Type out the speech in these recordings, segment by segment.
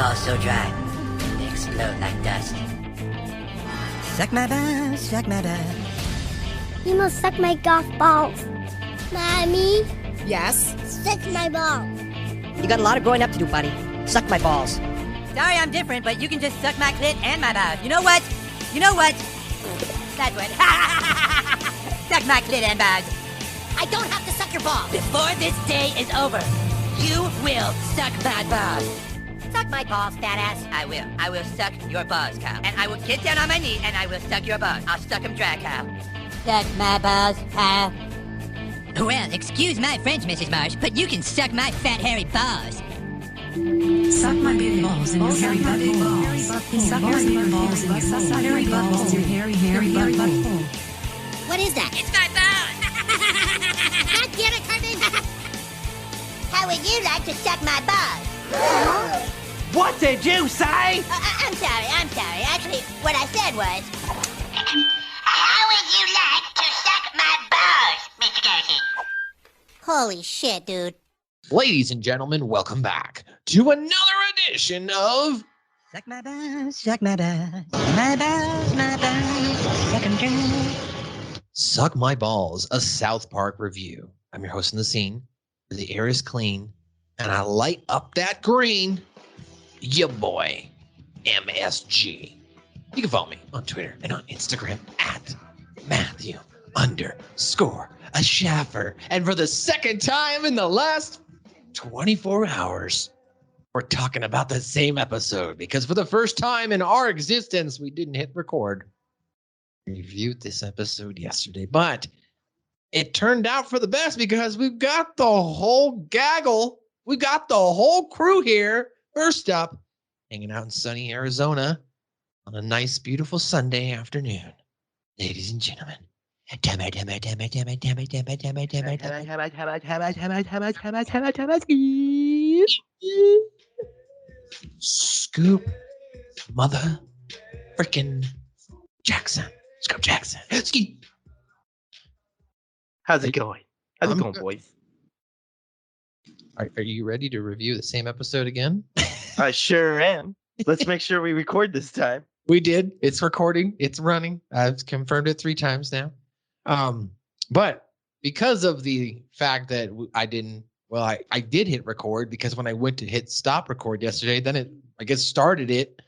balls so dry, they explode like dust. Suck my balls, suck my balls. You must suck my golf balls. Mommy? Yes? Suck my balls. You got a lot of growing up to do, buddy. Suck my balls. Sorry I'm different, but you can just suck my clit and my balls. You know what? You know what? That's what. Suck my clit and balls. I don't have to suck your balls. Before this day is over, you will suck my balls. Suck my balls, fat ass. I will. I will suck your balls, Kyle. And I will get down on my knee and I will suck your balls. I'll suck them dry, Kyle. Suck my balls, Kyle. Well, excuse my French, Mrs. Marsh, but you can suck my fat, hairy balls. Suck my big balls in your hairy butthole. Suck my big balls in your hairy balls in your hairy butthole. What is that? It's my balls. God damn it, Carmen! How would you like to suck my balls? What did you say? I'm sorry. Actually, what I said was... How would you like to suck my balls, Mr. Darcy? Holy shit, dude. Ladies and gentlemen, welcome back to another edition of Suck my balls, suck my balls. My balls, suck 'em dry. Suck My Balls, a South Park review. I'm your host in the scene. The air is clean, and I light up that green. Your boy, MSG. You can follow me on Twitter and on Instagram at Matthew_Schaffer. And for the second time in the last 24 hours, we're talking about the same episode because for the first time in our existence, we didn't hit record. We reviewed this episode yesterday, but it turned out for the best because we've got the whole gaggle. We got the whole crew here. First up, hanging out in sunny Arizona on a nice, beautiful Sunday afternoon. Ladies and gentlemen, Scoop Mother Frickin' Jackson. Scoop Jackson. Ski. How's it going? How's it going, good. boys? Are you ready to review the same episode again? I sure am. Let's make sure we record this time. We did. It's recording. It's running. I've confirmed it 3 times now. But because of the fact that I did hit record because when I went to hit stop record yesterday, then it, I guess, started it.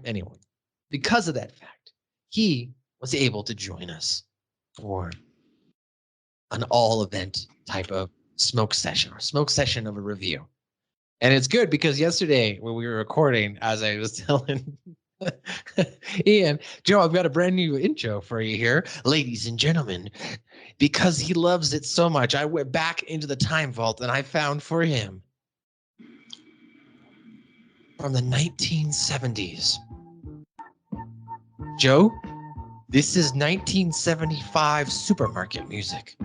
Anyway, because of that fact, he was able to join us for an all event type of smoke session of a review. And it's good because yesterday when we were recording, as I was telling Ian, Joe, I've got a brand new intro for you here. Ladies and gentlemen, because he loves it so much, I went back into the time vault and I found for him from the 1970s. Joe, this is 1975 supermarket music.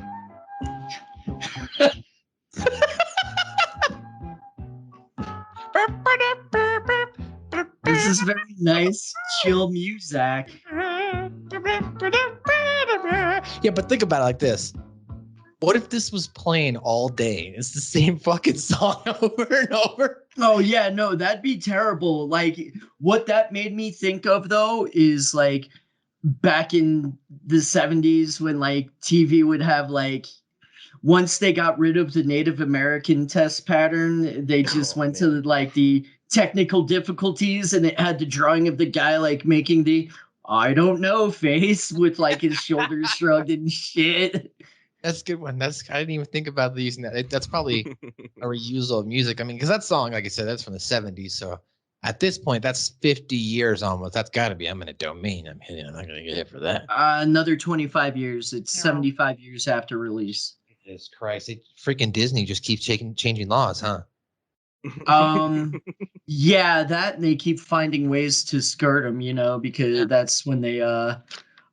This is very nice, chill music. Yeah, but think about it like this. What if this was playing all day? It's the same fucking song over and over. Oh, yeah, no, that'd be terrible. Like, what that made me think of, though, is, like, back in the 70s when, like, TV would have, like, once they got rid of the Native American test pattern, they just went to, like, the technical difficulties, and it had the drawing of the guy, like, making the I don't know face with, like, his shoulders shrugged and shit. That's a good one. I didn't even think about using that. That's probably a reusal of music. I mean, because that song, like I said, that's from the 70s. So at this point, that's 50 years almost. That's got to be eminent domain. I'm not going to get hit for that. Another 25 years. It's 75 years after release. Jesus Christ. Freaking Disney just keeps changing laws, huh? Yeah, that and they keep finding ways to skirt them, you know, because that's when they oh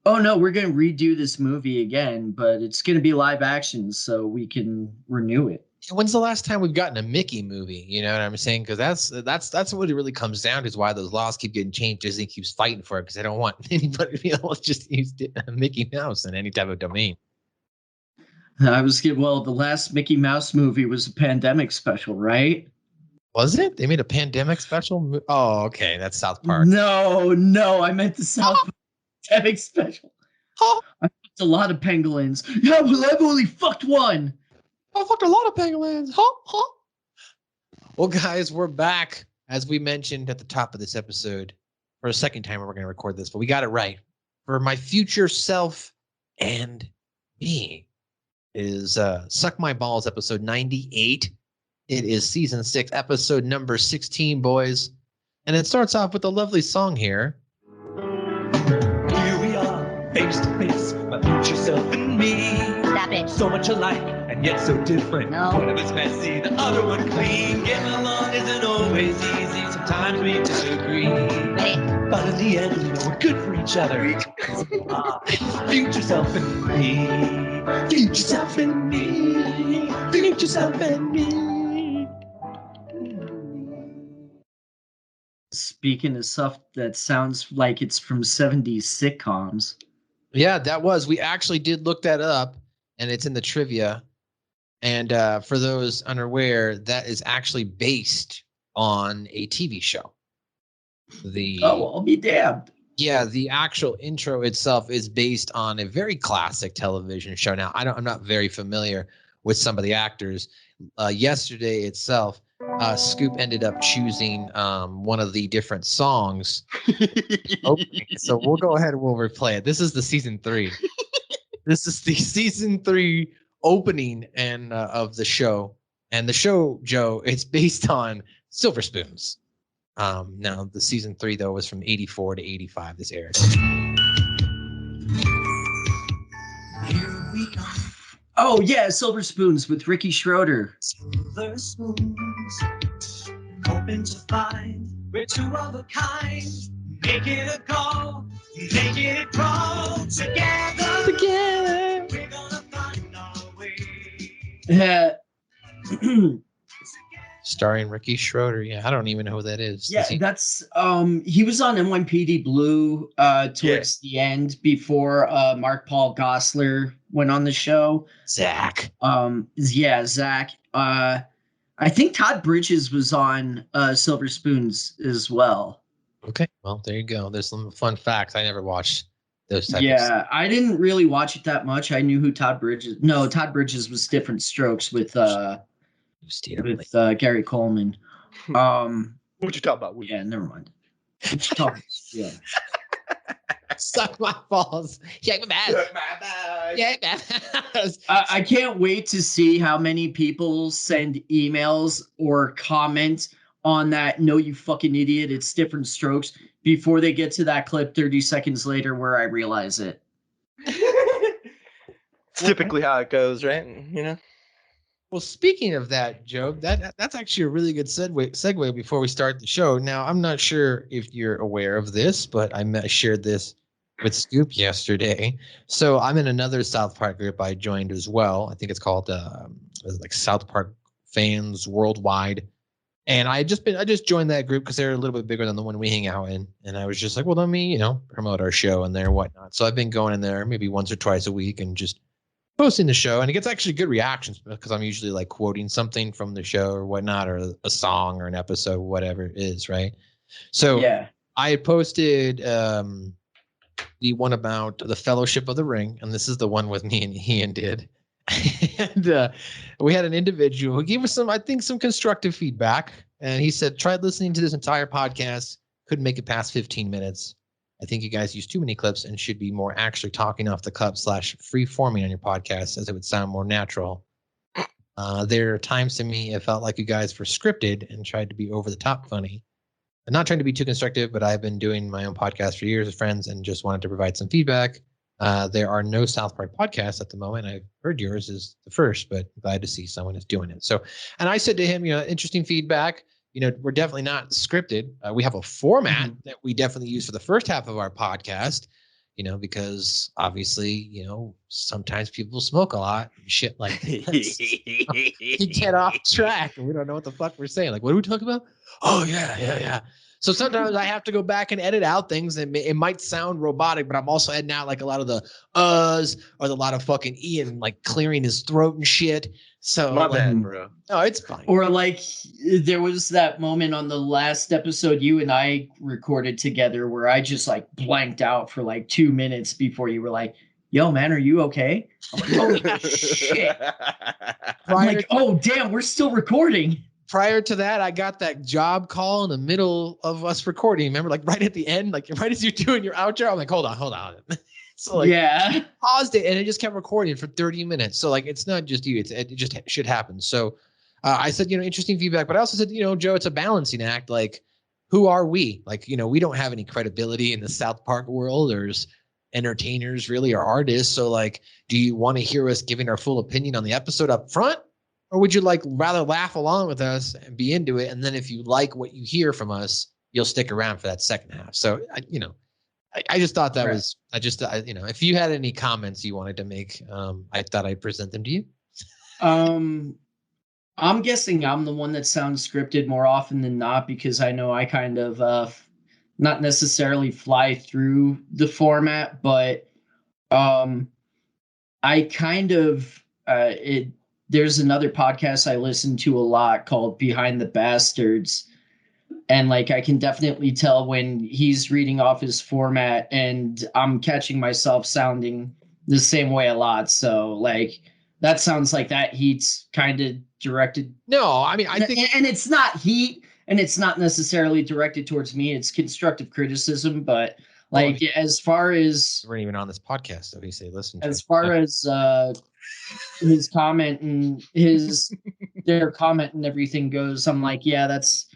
no, we're gonna redo this movie again, but it's gonna be live action, so we can renew it. When's the last time we've gotten a Mickey movie? You know what I'm saying? Because that's what it really comes down to, is why those laws keep getting changed. Disney keeps fighting for it because they don't want anybody to be able to just use Mickey Mouse in any type of domain. The last Mickey Mouse movie was a pandemic special, right? Was it? They made a pandemic special? Oh, okay. That's South Park. No, I meant the South Park pandemic special. Oh, I fucked a lot of pangolins. Yeah, well, I've only fucked one. I fucked a lot of pangolins. Well, guys, we're back. As we mentioned at the top of this episode, for a second time, we're going to record this, but we got it right. For my future self and me is Suck My Balls, episode 98. It is season 6, episode number 16, boys. And it starts off with a lovely song here. Here we are, face to face, my future self and me. Stop it. So much alike and yet so different. No. One of us messy, the other one clean. Getting along isn't always easy. Sometimes we disagree. Ready? But in the end, we know we're good for each other. Future self and me. Future self and me. Future self and me. Speaking of stuff that sounds like it's from 70s sitcoms. Yeah, that was. We actually did look that up, and it's in the trivia. And for those unaware, that is actually based on a TV show. I'll be damned. Yeah, the actual intro itself is based on a very classic television show. Now, I'm not very familiar with some of the actors. Yesterday itself, Scoop ended up choosing one of the different songs. Okay, so we'll go ahead and we'll replay it. This is the season 3. This is the season 3 opening and of the show. And the show, Joe, it's based on Silver Spoons. Now, the season 3, though, was from 84 to 85. This aired. Here we are. Oh, yeah, Silver Spoons with Ricky Schroeder. Silver spoons, hoping to find we're two of a kind. Make it a go, make it grow together. Together. We're gonna find our way. Yeah. Starring Ricky Schroeder. Yeah, I don't even know who that is. Yeah, Is he- that's he was on NYPD Blue towards the end before Mark Paul Gosselaar went on the show. Zach. Yeah, Zach. I think Todd Bridges was on Silver Spoons as well. Okay, well, there you go. There's some fun facts. I never watched those types of Yeah, I didn't really watch it that much. I knew who Todd Bridges. No, Todd Bridges was Different Strokes with Gary Coleman. What you talking about? Yeah, never mind. What you talking? Yeah. Suck my balls. Shake my ass. Shake my ass. I can't wait to see how many people send emails or comment on that. No, you fucking idiot. It's Different Strokes before they get to that clip 30 seconds later where I realize it. It's typically how it goes, right? You know? Well, speaking of that, Joe, that's actually a really good segue before we start the show. Now, I'm not sure if you're aware of this, but I shared this with Scoop yesterday. So I'm in another South Park group I joined as well. I think it's called like South Park Fans Worldwide. And I just joined that group because they're a little bit bigger than the one we hang out in. And I was just like, well, let me, promote our show in there and whatnot. So I've been going in there maybe once or twice a week and just posting the show, and it gets actually good reactions because I'm usually like quoting something from the show or whatnot, or a song or an episode, whatever it is, right? So Yeah. I had posted the one about the Fellowship of the Ring, and this is the one with me and Ian did. And we had an individual who gave us some constructive feedback, and he said, tried listening to this entire podcast, couldn't make it past 15 minutes. I think you guys use too many clips and should be more actually talking off the cup / free forming on your podcast, as it would sound more natural. There are times to me it felt like you guys were scripted and tried to be over the top funny. I'm not trying to be too constructive, but I've been doing my own podcast for years with friends and just wanted to provide some feedback. There are no South Park podcasts at the moment. I've heard yours is the first, but glad to see someone is doing it. So, and I said to him, interesting feedback. We're definitely not scripted. We have a format that we definitely use for the first half of our podcast, because obviously, sometimes people smoke a lot and shit like this. You get off track and we don't know what the fuck we're saying. Like, what are we talking about? Oh, yeah. So sometimes I have to go back and edit out things, and it might sound robotic, but I'm also editing out like a lot of the or a lot of fucking Ian like clearing his throat and shit. So My like, bad, bro. no, it's fine. Or like there was that moment on the last episode you and I recorded together where I just like blanked out for like 2 minutes before you were like, "Yo, man, are you okay?" I'm like, "Holy shit!" I'm like, "Oh, damn, we're still recording." Prior to that, I got that job call in the middle of us recording. Remember, like right at the end, like right as you're doing your outro, I'm like, hold on. So like, yeah, paused it and it just kept recording for 30 minutes. So like, it's not just you; it just should happen. So I said, interesting feedback, but I also said, Joe, it's a balancing act. Like, who are we? Like, we don't have any credibility in the South Park world or as entertainers, really, or artists. So like, do you want to hear us giving our full opinion on the episode up front? Or would you like rather laugh along with us and be into it? And then if you like what you hear from us, you'll stick around for that second half. So, I just thought that was, if you had any comments you wanted to make, I thought I'd present them to you. I'm guessing I'm the one that sounds scripted more often than not because I know I kind of not necessarily fly through the format, but I kind of there's another podcast I listen to a lot called Behind the Bastards. And like I can definitely tell when he's reading off his format and I'm catching myself sounding the same way a lot. So like that sounds like that heat's kind of directed. No, I mean I think and it's not heat and it's not necessarily directed towards me. It's constructive criticism, but like as far as we're even on this podcast, so he say listen to as far as his comment and their comment and everything goes, I'm like, yeah, that's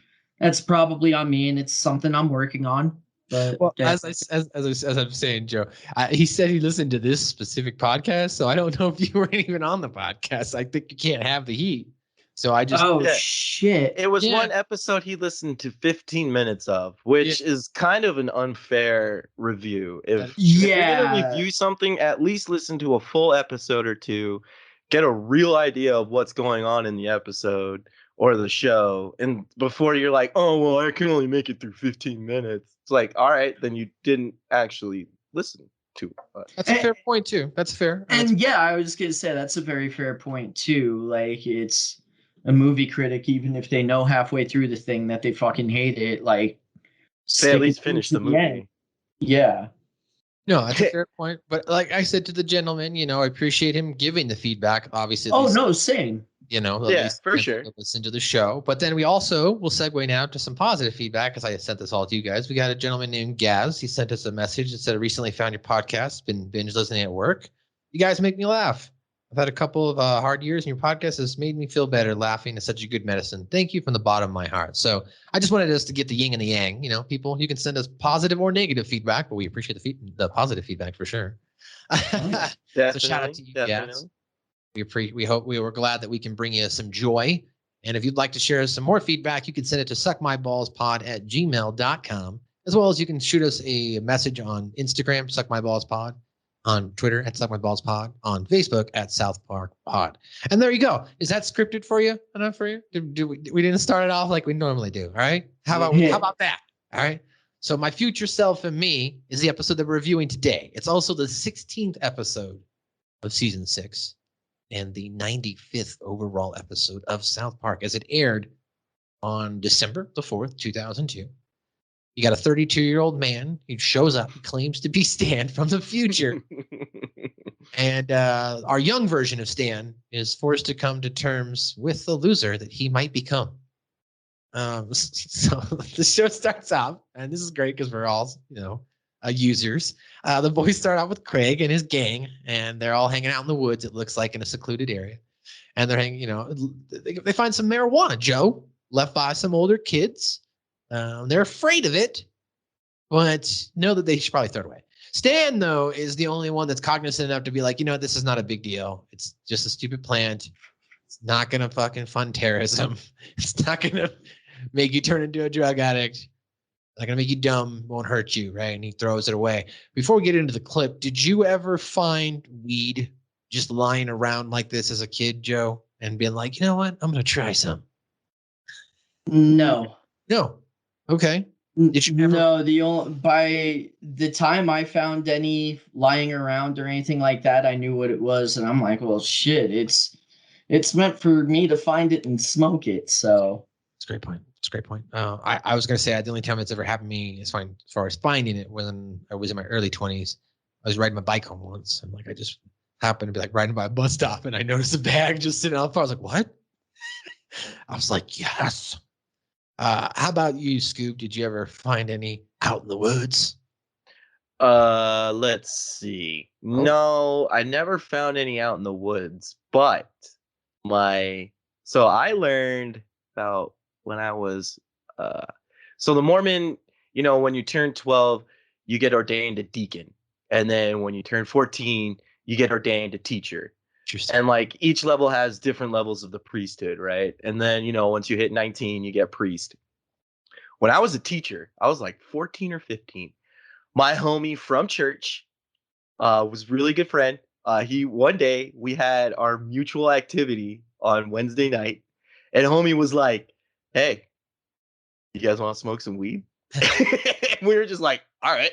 probably on me and it's something I'm working on. But well, as I'm saying, Joe, he said he listened to this specific podcast, so I don't know if you weren't even on the podcast. I think you can't have the heat. So I just shit. It was one episode he listened to 15 minutes of, which is kind of an unfair review. If you're gonna review something, at least listen to a full episode or two, get a real idea of what's going on in the episode or the show, and before you're like, oh well, I can only make it through 15 minutes. It's like, all right, then you didn't actually listen to it. That's a fair point too. That's fair. And yeah, I was gonna say that's a very fair point too. Like it's a movie critic, even if they know halfway through the thing that they fucking hate it, like they at least finish the movie. End. Yeah. No, that's a fair point. But like I said to the gentleman, I appreciate him giving the feedback. Obviously, same. Yeah, for sure. Listen to the show. But then we also will segue now to some positive feedback because I sent this all to you guys. We got a gentleman named Gaz. He sent us a message that said, recently found your podcast, been binge listening at work. You guys make me laugh. I've had a couple of hard years, and your podcast has made me feel better. Laughing is such a good medicine. Thank you from the bottom of my heart. So I just wanted us to get the yin and the yang. People, you can send us positive or negative feedback, but we appreciate the positive feedback for sure. So shout out to you guys. We hope we were glad that we can bring you some joy. And if you'd like to share some more feedback, you can send it to suckmyballspod@gmail.com, as well as you can shoot us a message on Instagram, suckmyballspod. On Twitter at SuckMyBallsPod, on Facebook at South Park Pod. And there you go. Is that scripted for you? Enough for you? We didn't start it off like we normally do. All right. How about that? All right. So my future self and me is the episode that we're reviewing today. It's also the 16th episode of season 6 and the 95th overall episode of South Park as it aired on December the 4th, 2002. You got a 32-year-old man who shows up, claims to be Stan from the future. And our young version of Stan is forced to come to terms with the loser that he might become. So the show starts off, and this is great because we're all, users. The boys start out with Craig and his gang, and they're all hanging out in the woods, it looks like, in a secluded area. And they're hanging, they find some marijuana, Joe, left by some older kids. They're afraid of it, but know that they should probably throw it away. Stan, though, is the only one that's cognizant enough to be like, this is not a big deal. It's just a stupid plant. It's not going to fucking fund terrorism. It's not going to make you turn into a drug addict. It's not going to make you dumb. Won't hurt you, right? And he throws it away. Before we get into the clip, did you ever find weed just lying around like this as a kid, Joe, and being like, you know what? I'm going to try some. No. Okay. Did you ever? No, by the time I found any lying around or anything like that, I knew what it was, and I'm like, well, shit, it's meant for me to find it and smoke it. So It's a great point. It's a great point. I was gonna say the only time it's ever happened to me as far as finding it when I was in my early 20s. I was riding my bike home once, and like I just happened to be like riding by a bus stop, and I noticed a bag just sitting out the front. I was like, "What?" I was like, "Yes." How about you, Scoop? Did you ever find any out in the woods? Let's see. No, I never found any out in the woods, but so I learned about when I was so the Mormon, when you turn 12, you get ordained a deacon. And then when you turn 14, you get ordained a teacher. And like each level has different levels of the priesthood, right? And then, once you hit 19, you get priest. When I was a teacher, I was like 14 or 15. My homie from church was really good friend. One day we had our mutual activity on Wednesday night, and homie was like, "Hey, you guys want to smoke some weed?" And we were just like, "All right."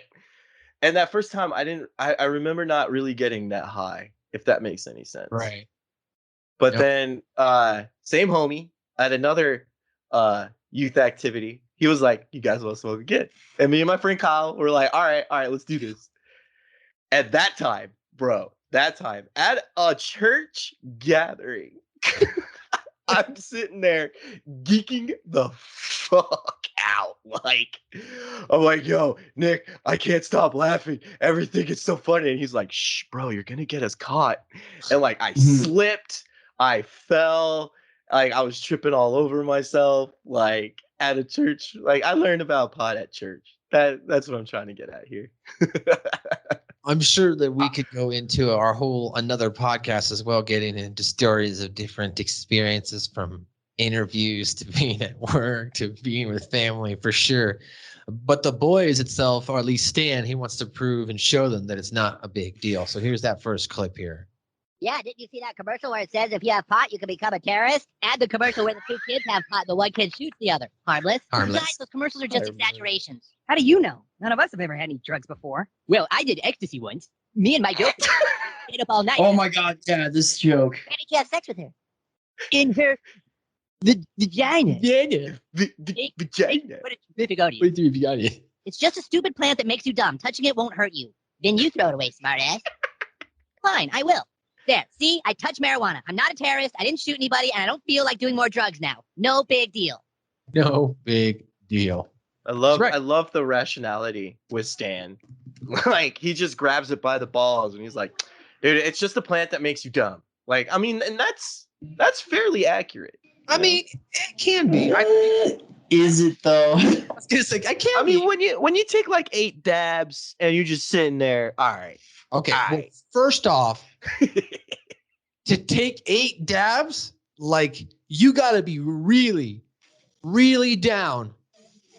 And that first time I remember not really getting that high, if that makes any sense. Right. But then same homie at another youth activity, he was like, "You guys want to smoke again?" And me and my friend Kyle were like, all right, let's do this. At that time, at a church gathering, I'm sitting there geeking the fuck out. I'm like, "Yo, Nick, I can't stop laughing. Everything is so funny." And he's like, "Shh, bro, you're gonna get us caught." And like I slipped, I fell, like I was tripping all over myself, like at a church. Like I learned about pot at church. That's what I'm trying to get at here. I'm sure that we could go into another podcast as well, getting into stories of different experiences from interviews to being at work to being with family for sure. But the boys itself, or at least Stan, he wants to prove and show them that it's not a big deal. So here's that first clip here. Yeah, didn't you see that commercial where it says if you have pot, you can become a terrorist? Add the commercial where the two kids have pot and the one kid shoots the other. Harmless. Guys, those commercials are just exaggerations. How do you know? None of us have ever had any drugs before. Well, I did ecstasy once. Me and my girlfriend stayed up all night. Oh my god, yeah, this joke. Where did you have sex with her? In her vagina. Vagina. What did you go to you? It's just a stupid plant that makes you dumb. Touching it won't hurt you. Then you throw it away, smartass. Fine, I will. There, see, I touched marijuana. I'm not a terrorist. I didn't shoot anybody, and I don't feel like doing more drugs now. No big deal. No big deal. I love the rationality with Stan. Like he just grabs it by the balls and he's like, "Dude, it's just a plant that makes you dumb." Like, I mean, and that's fairly accurate. I mean, it can be. Is it though? It's like, I mean, when you take like 8 dabs and you're just sitting there, all right. Okay. All Well, right. first off, to take 8 dabs, like you got to be really, really down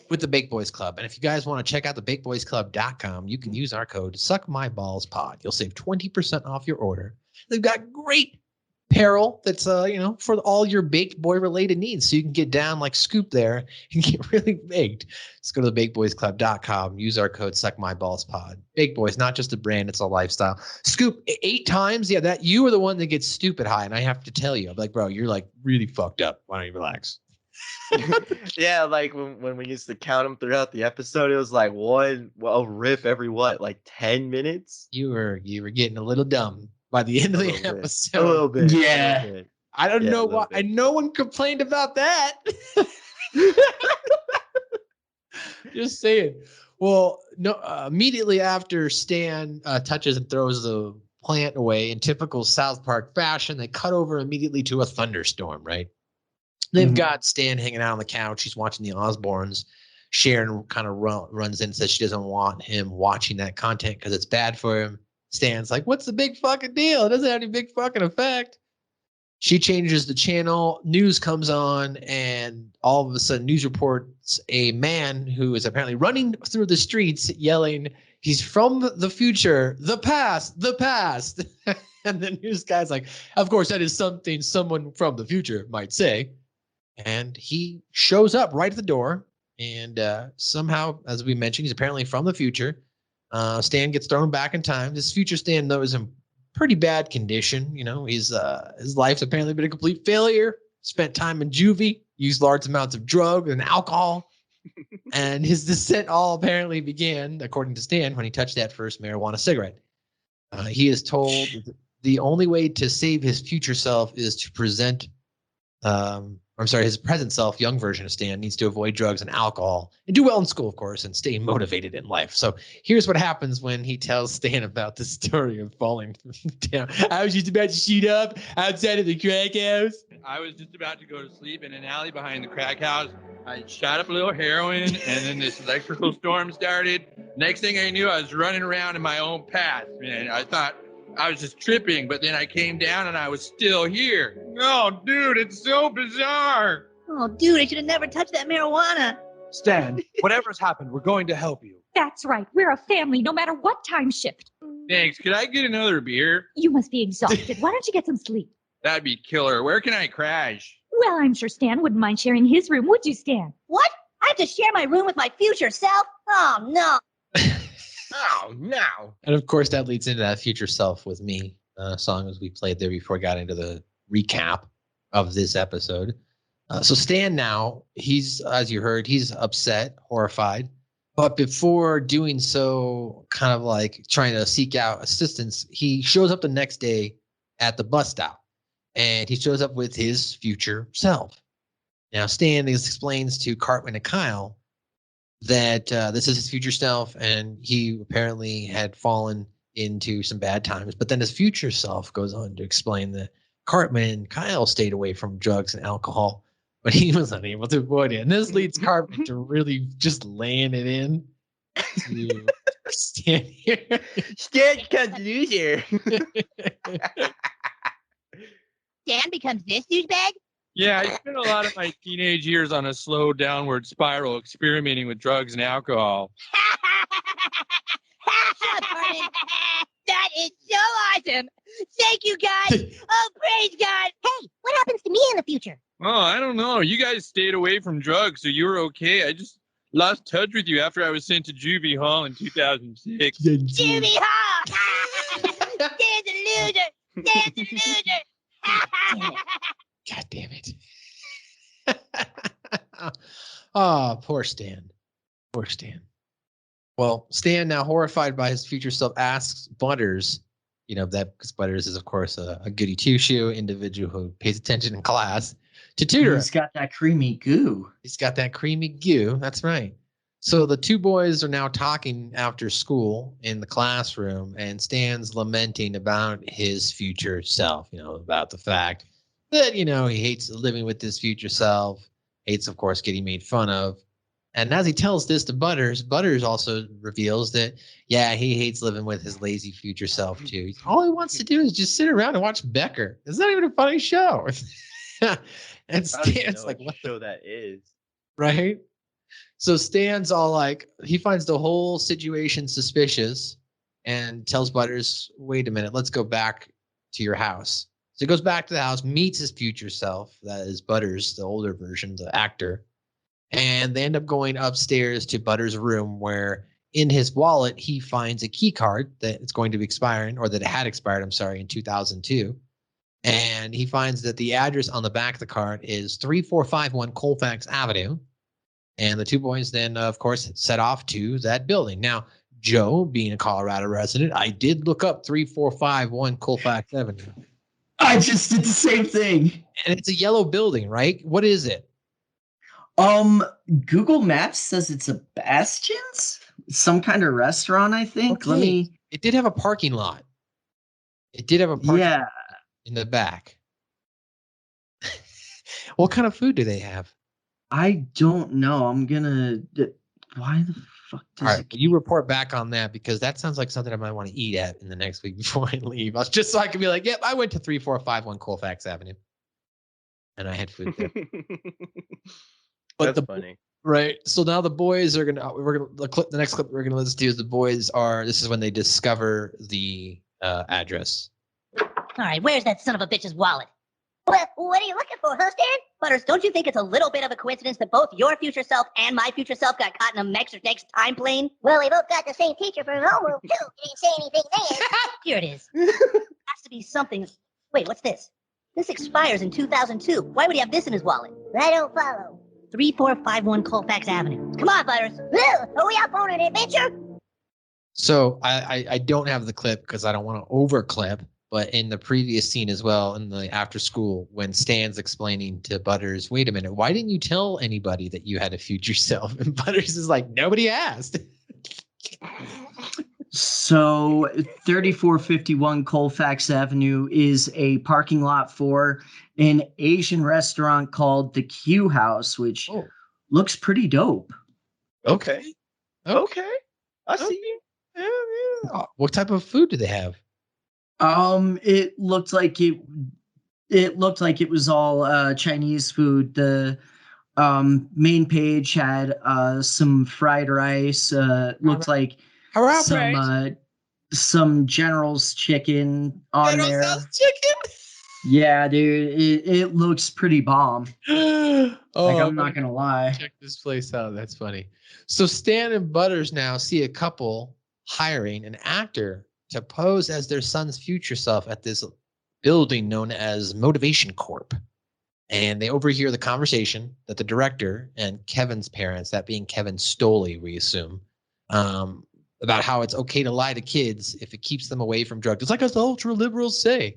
with the Bake Boys Club. And if you guys want to check out the bakeboysclub.com, you can use our code SuckMyBallsPod. You'll save 20% off your order. They've got great apparel that's for all your baked boy related needs, so you can get down like Scoop there and get really baked. Just go to the bakeboysclub.com, use our code SuckMyBallsPod. Bake Boys, not just a brand, it's a lifestyle. Scoop 8 times, yeah, that you were the one that gets stupid high, and I have to tell you, I'm like, bro, you're like really fucked up. Why don't you relax? Yeah, like when we used to count them throughout the episode, it was like a riff every 10 minutes. You were getting a little dumb by the end of the episode. A little bit. Yeah. A little bit. I don't know why. No one complained about that. Just saying. Well, no. Immediately after Stan touches and throws the plant away, in typical South Park fashion, they cut over immediately to a thunderstorm. Right? They've got Stan hanging out on the couch. He's watching the Osbournes. Sharon kind of runs in and says she doesn't want him watching that content because it's bad for him. Stan's like, "What's the big fucking deal? It doesn't have any big fucking effect." She changes the channel. News comes on, and all of a sudden, news reports a man who is apparently running through the streets yelling, "He's from the future, the past, the past." And the news guy's like, "Of course, that is something someone from the future might say." And he shows up right at the door, And somehow, as we mentioned, he's apparently from the future. Stan gets thrown back in time. This future Stan, though, is in pretty bad condition. You know, his life's apparently been a complete failure. Spent time in juvie, used large amounts of drugs and alcohol. And his descent all apparently began, according to Stan, when he touched that first marijuana cigarette. He is told the only way to save his future self is to present his present self, young version of Stan, needs to avoid drugs and alcohol and do well in school, of course, and stay motivated in life. So here's what happens when he tells Stan about the story of falling down. I was just about to shoot up outside of the crack house. I was just about to go to sleep in an alley behind the crack house. I shot up a little heroin, and then this electrical storm started. Next thing I knew, I was running around in my own path, man. I thought I was just tripping, but then I came down and I was still here. Oh, dude, it's so bizarre. Oh, dude, I should have never touched that marijuana. Stan, whatever's happened, we're going to help you. That's right. We're a family, no matter what time shift. Thanks. Could I get another beer? You must be exhausted. Why don't you get some sleep? That'd be killer. Where can I crash? Well, I'm sure Stan wouldn't mind sharing his room, would you, Stan? What? I have to share my room with my future self? Oh, no. Oh, no. And of course, that leads into that Future Self with Me song as we played there before we got into the recap of this episode. So Stan now, he's, as you heard, he's upset, horrified. But before doing so, kind of like trying to seek out assistance, he shows up the next day at the bus stop. And he shows up with his future self. Now, Stan explains to Cartman and Kyle that this is his future self, and he apparently had fallen into some bad times. But then his future self goes on to explain that Cartman and Kyle stayed away from drugs and alcohol, but he was unable to avoid it. And this leads Cartman to really just laying it in to Stan here. Stan becomes loser. Stan becomes this douchebag? Yeah, I spent a lot of my teenage years on a slow downward spiral experimenting with drugs and alcohol. That is so awesome. Thank you, guys. Oh, praise God. Hey, what happens to me in the future? Oh, I don't know. You guys stayed away from drugs, so you were okay. I just lost touch with you after I was sent to juvie hall in 2006. Juvie Hall! Stan's a loser! Stan's a loser! God damn it. Oh, poor Stan. Poor Stan. Well, Stan, now horrified by his future self, asks Butters, you know, that because Butters is, of course, a goody two-shoe individual who pays attention in class, to tutor him. He's got that creamy goo. He's got that creamy goo. That's right. So the two boys are now talking after school in the classroom, and Stan's lamenting about his future self, you know, about the fact that, you know, he hates living with his future self, hates, of course, getting made fun of. And as he tells this to Butters, Butters also reveals that, yeah, he hates living with his lazy future self, too. All he wants to do is just sit around and watch Becker. It's not even a funny show. And Stan's like, what show that is? Right? So Stan's all like, he finds the whole situation suspicious and tells Butters, wait a minute, let's go back to your house. So he goes back to the house, meets his future self, that is Butters, the older version, the actor. And they end up going upstairs to Butters' room where in his wallet, he finds a key card that it's going to be expiring, or that it had expired, in 2002. And he finds that the address on the back of the card is 3451 Colfax Avenue. And the two boys then, of course, set off to that building. Now, Joe, being a Colorado resident, I did look up 3451 Colfax Avenue. I just did the same thing. And it's a yellow building, right? What is it? Google Maps says it's a Bastion's, some kind of restaurant, I think. Okay. It did have a parking lot. It did have a parking lot in the back. What kind of food do they have? I don't know. I'm gonna. Why the fuck does All right, you report back on that, because that sounds like something I might want to eat at in the next week before I leave. Just so I can be like, yep, I went to 3451 Colfax Avenue, and I had food there. But That's funny, right? So now the boys are the next clip we're gonna listen to is the boys are. This is when they discover the address. All right, where's that son of a bitch's wallet? What are you looking for, huh, Stan? Butters, don't you think it's a little bit of a coincidence that both your future self and my future self got caught in a next time plane? Well, we both got the same teacher for homeroom, too. You didn't say anything there. Here it is. Has to be something. Wait, what's this? This expires in 2002. Why would he have this in his wallet? I don't follow. 3451 Colfax Avenue. Come on, Butters. Are we up on an adventure? So I don't have the clip because I don't want to overclip. But in the previous scene as well, in the after school, when Stan's explaining to Butters, wait a minute, why didn't you tell anybody that you had a future self? And Butters is like, nobody asked. So 3451 Colfax Avenue is a parking lot for an Asian restaurant called the Q House, which looks pretty dope. Okay. I see you. Yeah. What type of food do they have? It looked like it was all Chinese food. The main page had some fried rice, looked like some General's chicken on there. Chicken? Yeah, dude, it looks pretty bomb. I'm not gonna lie. Check this place out. That's funny. So Stan and Butters now see a couple hiring an actor to pose as their son's future self at this building known as Motivation Corp. And they overhear the conversation that the director and Kevin's parents, that being Kevin Stoley, we assume, about how it's okay to lie to kids if it keeps them away from drugs. It's like us ultra liberals say,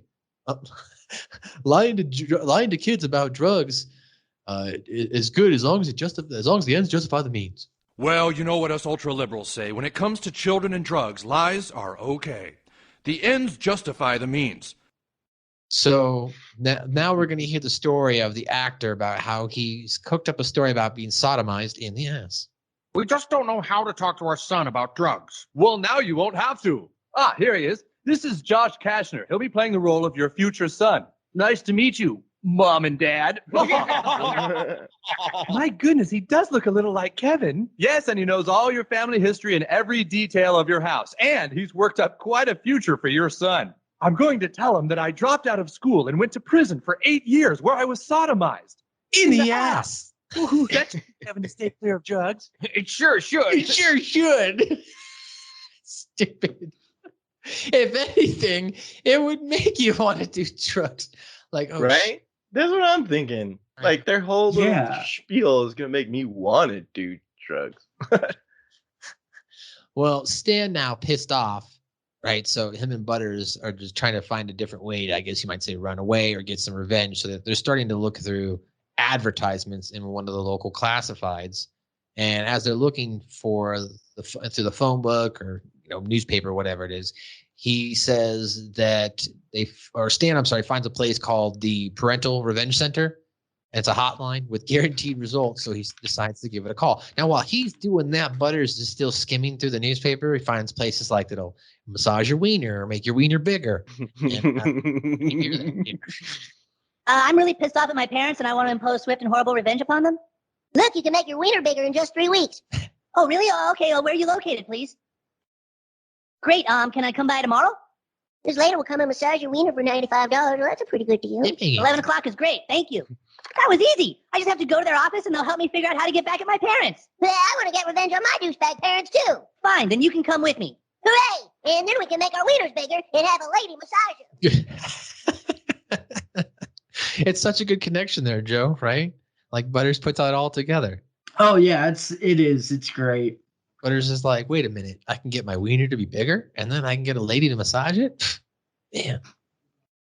lying to kids about drugs is good as long as the ends justify the means. Well, you know what us ultra-liberals say. When it comes to children and drugs, lies are okay. The ends justify the means. So now we're going to hear the story of the actor about how he's cooked up a story about being sodomized in the ass. We just don't know how to talk to our son about drugs. Well, now you won't have to. Here he is. This is Josh Kashner. He'll be playing the role of your future son. Nice to meet you, Mom and Dad. My goodness, he does look a little like Kevin. Yes, and he knows all your family history and every detail of your house. And he's worked up quite a future for your son. I'm going to tell him that I dropped out of school and went to prison for 8 years where I was sodomized. In the ass. Ooh, that's Kevin to stay clear of drugs. It sure should. It sure should. Stupid. If anything, it would make you want to do drugs. Like, right? That's what I'm thinking. Like, their whole little spiel is going to make me want to do drugs. Well, Stan now pissed off, right? So him and Butters are just trying to find a different way to, I guess you might say, run away or get some revenge. So that they're starting to look through advertisements in one of the local classifieds. And as they're looking for through the phone book or newspaper, whatever it is, he says that Stan finds a place called the Parental Revenge Center. And it's a hotline with guaranteed results. So he decides to give it a call. Now, while he's doing that, Butters is still skimming through the newspaper. He finds places like that'll massage your wiener or make your wiener bigger. I'm really pissed off at my parents and I want to impose swift and horrible revenge upon them. Look, you can make your wiener bigger in just 3 weeks. Oh, really? Oh, okay. Where are you located, please? Great. Can I come by tomorrow? This lady will come and massage your wiener for $95. Well, that's a pretty good deal. 11 o'clock is great. Thank you. That was easy. I just have to go to their office and they'll help me figure out how to get back at my parents. Well, I want to get revenge on my douchebag parents, too. Fine, then you can come with me. Hooray! And then we can make our wieners bigger and have a lady massage them. It's such a good connection there, Joe, right? Like Butters puts it all together. Oh, yeah, it is. It's great. Butters is like, wait a minute, I can get my wiener to be bigger and then I can get a lady to massage it? Man,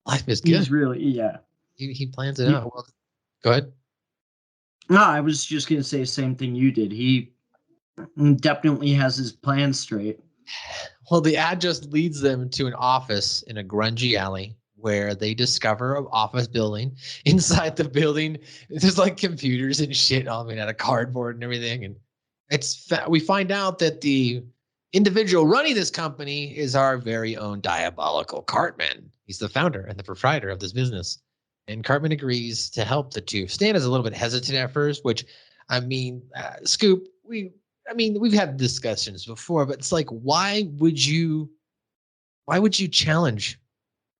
life is good. He's really, yeah. He plans it out. Well, go ahead. No, I was just going to say the same thing you did. He definitely has his plan straight. Well, the ad just leads them to an office in a grungy alley where they discover an office building. Inside the building, there's like computers and shit all made out of cardboard and everything. And we find out that the individual running this company is our very own diabolical Cartman. He's the founder and the proprietor of this business. And Cartman agrees to help the two. Stan is a little bit hesitant at first, which, Scoop, we've had discussions before, but it's like, why would you challenge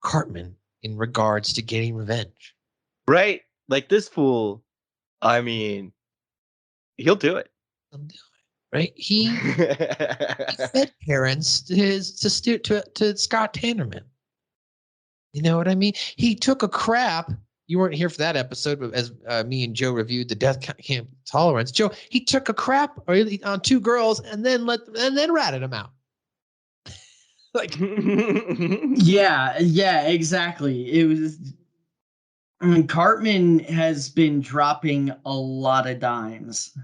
Cartman in regards to getting revenge? Right? Like this fool, I mean, he'll do it. Right? He fed parents to Scott Tannerman. You know what I mean? He took a crap. You weren't here for that episode, but as me and Joe reviewed the Death Camp Tolerance, Joe, he took a crap on 2 girls and then ratted them out. Like, yeah, exactly. It was. I mean, Cartman has been dropping a lot of dimes.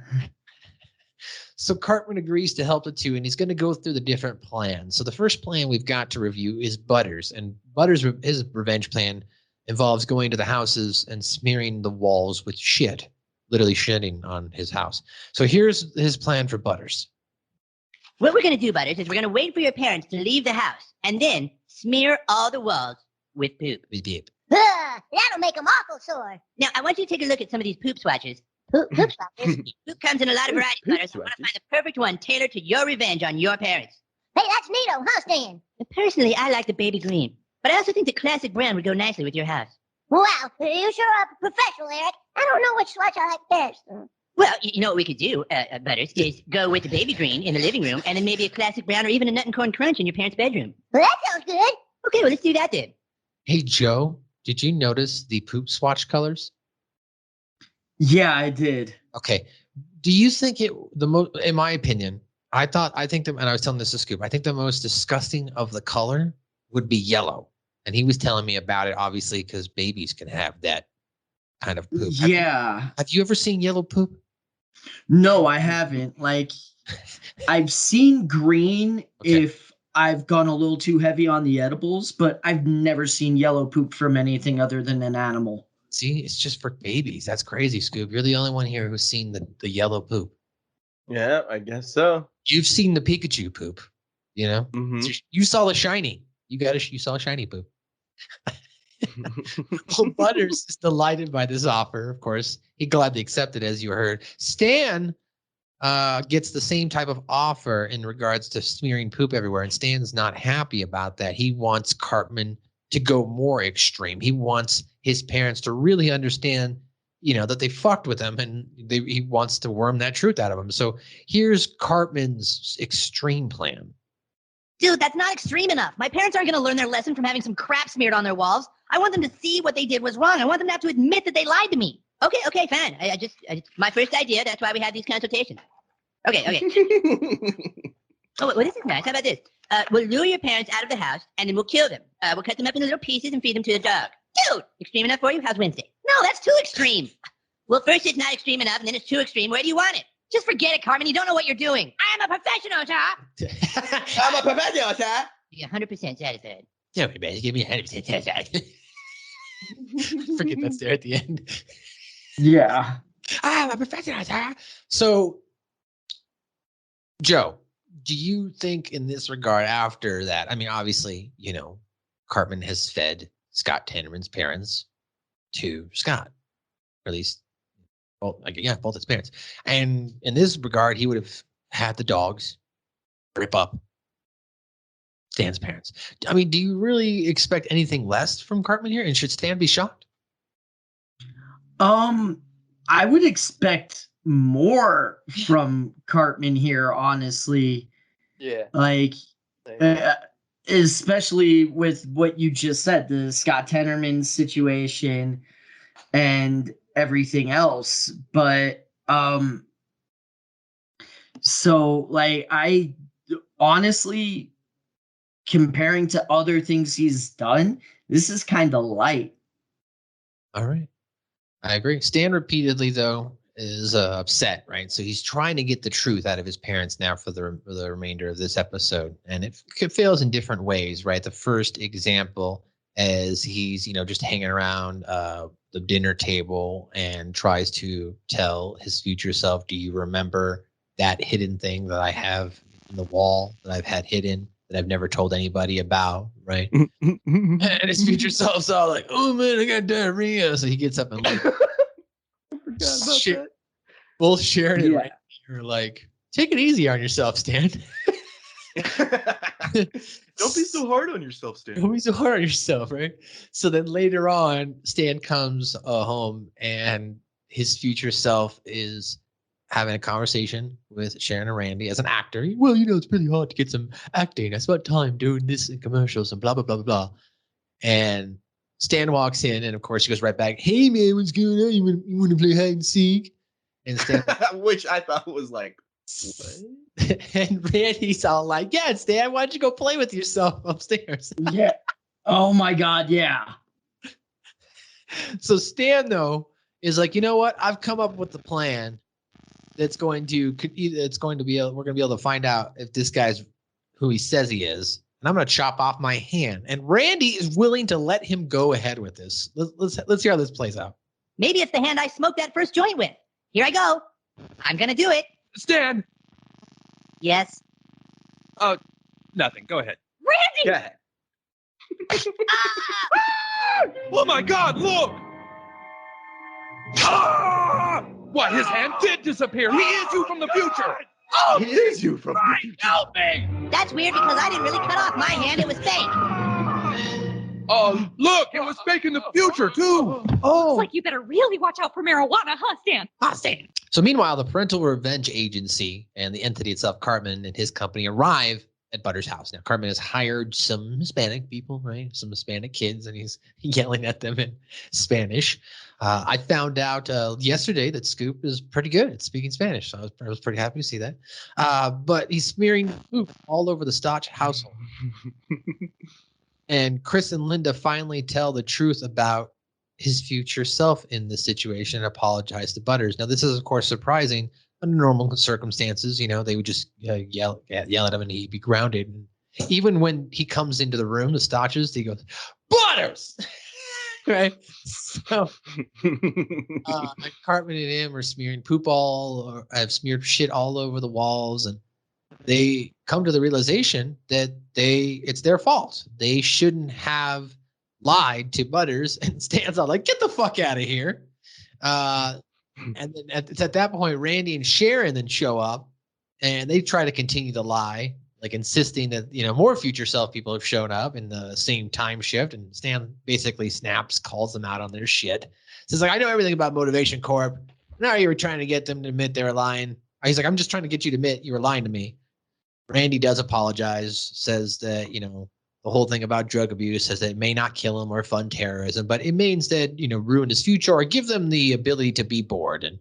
So Cartman agrees to help the 2, and he's going to go through the different plans. So the first plan we've got to review is Butters, and Butters' his revenge plan involves going to the houses and smearing the walls with shit, literally shitting on his house. So here's his plan for Butters. What we're going to do, Butters, is we're going to wait for your parents to leave the house and then smear all the walls with poop. With poop. That'll make them awful sore. Now, I want you to take a look at some of these poop swatches. Poop swatches? Poop comes in a lot of varieties, Butters. I want to find the perfect one tailored to your revenge on your parents. Hey, that's neato, huh, Stan? Personally, I like the baby green, but I also think the classic brown would go nicely with your house. Wow, you sure are professional, Eric. I don't know which swatch I like best. Well, you know what we could do, Butters, is go with the baby green in the living room and then maybe a classic brown or even a nut and corn crunch in your parents' bedroom. Well, that sounds good. Okay, well, let's do that then. Hey, Joe, did you notice the poop swatch colors? Yeah, I did. Okay. Do you think in my opinion, I think and I was telling this to Scoop, I think the most disgusting of the color would be yellow. And he was telling me about it, obviously, because babies can have that kind of poop. Yeah. Have you ever seen yellow poop? No, I haven't. Like, I've seen green if I've gone a little too heavy on the edibles, but I've never seen yellow poop from anything other than an animal. See, it's just for babies. That's crazy, Scoop. You're the only one here who's seen the yellow poop. Yeah, I guess so. You've seen the Pikachu poop, you know? Mm-hmm. You saw the shiny. You saw a shiny poop. Well, Butters is delighted by this offer, of course. He gladly accepted, as you heard. Stan gets the same type of offer in regards to smearing poop everywhere, and Stan's not happy about that. He wants Cartman to go more extreme. He wants his parents to really understand, that they fucked with him, and he wants to worm that truth out of them. So here's Cartman's extreme plan. Dude, that's not extreme enough. My parents aren't going to learn their lesson from having some crap smeared on their walls. I want them to see what they did was wrong. I want them to have to admit that they lied to me. Okay, fine. I just my first idea. That's why we had these consultations. Okay. Oh, well, this is nice. How about this? We'll lure your parents out of the house, and then we'll kill them. We'll cut them up into little pieces and feed them to the dog. Dude, extreme enough for you? How's Wednesday? No, that's too extreme. Well, first it's not extreme enough, and then it's too extreme. Where do you want it? Just forget it, Cartman. You don't know what you're doing. I'm a professional, sir. I'm a professional, sir. You're 100% satisfied. Yeah, man, give me 100% satisfied. Forget that's there at the end. Yeah. I'm a professional, sir. So, Joe, do you think in this regard after that, I mean, obviously, Cartman has fed Scott Tannerman's parents to Scott, or at least, both his parents. And in this regard, he would have had the dogs rip up Stan's parents. I mean, do you really expect anything less from Cartman here? And should Stan be shocked? I would expect more from Cartman here, honestly. Yeah. Like, especially with what you just said, the Scott Tenorman situation and everything else. But so like I honestly, comparing to other things he's done, this is kind of light. All right. I agree. Stan repeatedly, though, is upset, right? So he's trying to get the truth out of his parents now for the remainder of this episode. And it fails in different ways, right? The first example is he's, just hanging around the dinner table and tries to tell his future self, do you remember that hidden thing that I have in the wall that I've had hidden that I've never told anybody about, right? And his future self's all like, oh man, I got diarrhea. So he gets up and like, both sharing it right here, like, take it easy on yourself, Stan. Don't be so hard on yourself, Stan. Don't be so hard on yourself, right? So then later on, Stan comes home and his future self is having a conversation with Sharon and Randy as an actor. Well, it's really hard to get some acting. I spent time doing this in commercials and blah, blah, blah, blah, blah. And Stan walks in, and of course, he goes right back, hey, man, what's going on? You want to play hide and seek? And Stan, which I thought was like, what? And Randy's all like, yeah, Stan, why don't you go play with yourself upstairs? Yeah. Oh, my God, yeah. So Stan, though, is like, you know what? I've come up with a plan that's going to we're going to be able to find out if this guy's who he says he is. And I'm going to chop off my hand. And Randy is willing to let him go ahead with this. Let's hear how this plays out. Maybe it's the hand I smoked that first joint with. Here I go. I'm going to do it. Stan. Yes. Oh, nothing. Go ahead. Randy! Go ahead. Oh my God, look! Ah! What, his hand did disappear. He is you from the future. Oh, he is you from the future. Help me! That's weird because I didn't really cut off my hand. It was fake. Oh, look, it was fake in the future, too. Oh. Looks like you better really watch out for marijuana, huh, Stan? Stan. So meanwhile, the Parental Revenge Agency and the entity itself, Cartman and his company, arrive at Butter's house. Now, Cartman has hired some Hispanic people, right? Some Hispanic kids, and he's yelling at them in Spanish. I found out yesterday that Scoop is pretty good at speaking Spanish, so I was pretty happy to see that. But he's smearing poop all over the Stotch household. And Chris and Linda finally tell the truth about his future self in this situation and apologize to Butters. Now, this is, of course, surprising. Under normal circumstances, they would just yell at him and he'd be grounded. And even when he comes into the room, the Stotches, he goes, Butters! Right? So Cartman and him are smearing poop have smeared shit all over the walls, and they come to the realization that it's their fault. They shouldn't have lied to Butters, and Stan's all like, get the fuck out of here. And then it's at that point, Randy and Sharon then show up, and they try to continue the lie, like insisting that, more future self people have shown up in the same time shift. And Stan basically snaps, calls them out on their shit. Says like, I know everything about Motivation Corp. Now you were trying to get them to admit they were lying. He's like, I'm just trying to get you to admit you were lying to me. Randy does apologize, says that, the whole thing about drug abuse, says that it may not kill him or fund terrorism, but it means that, ruin his future or give them the ability to be bored. And,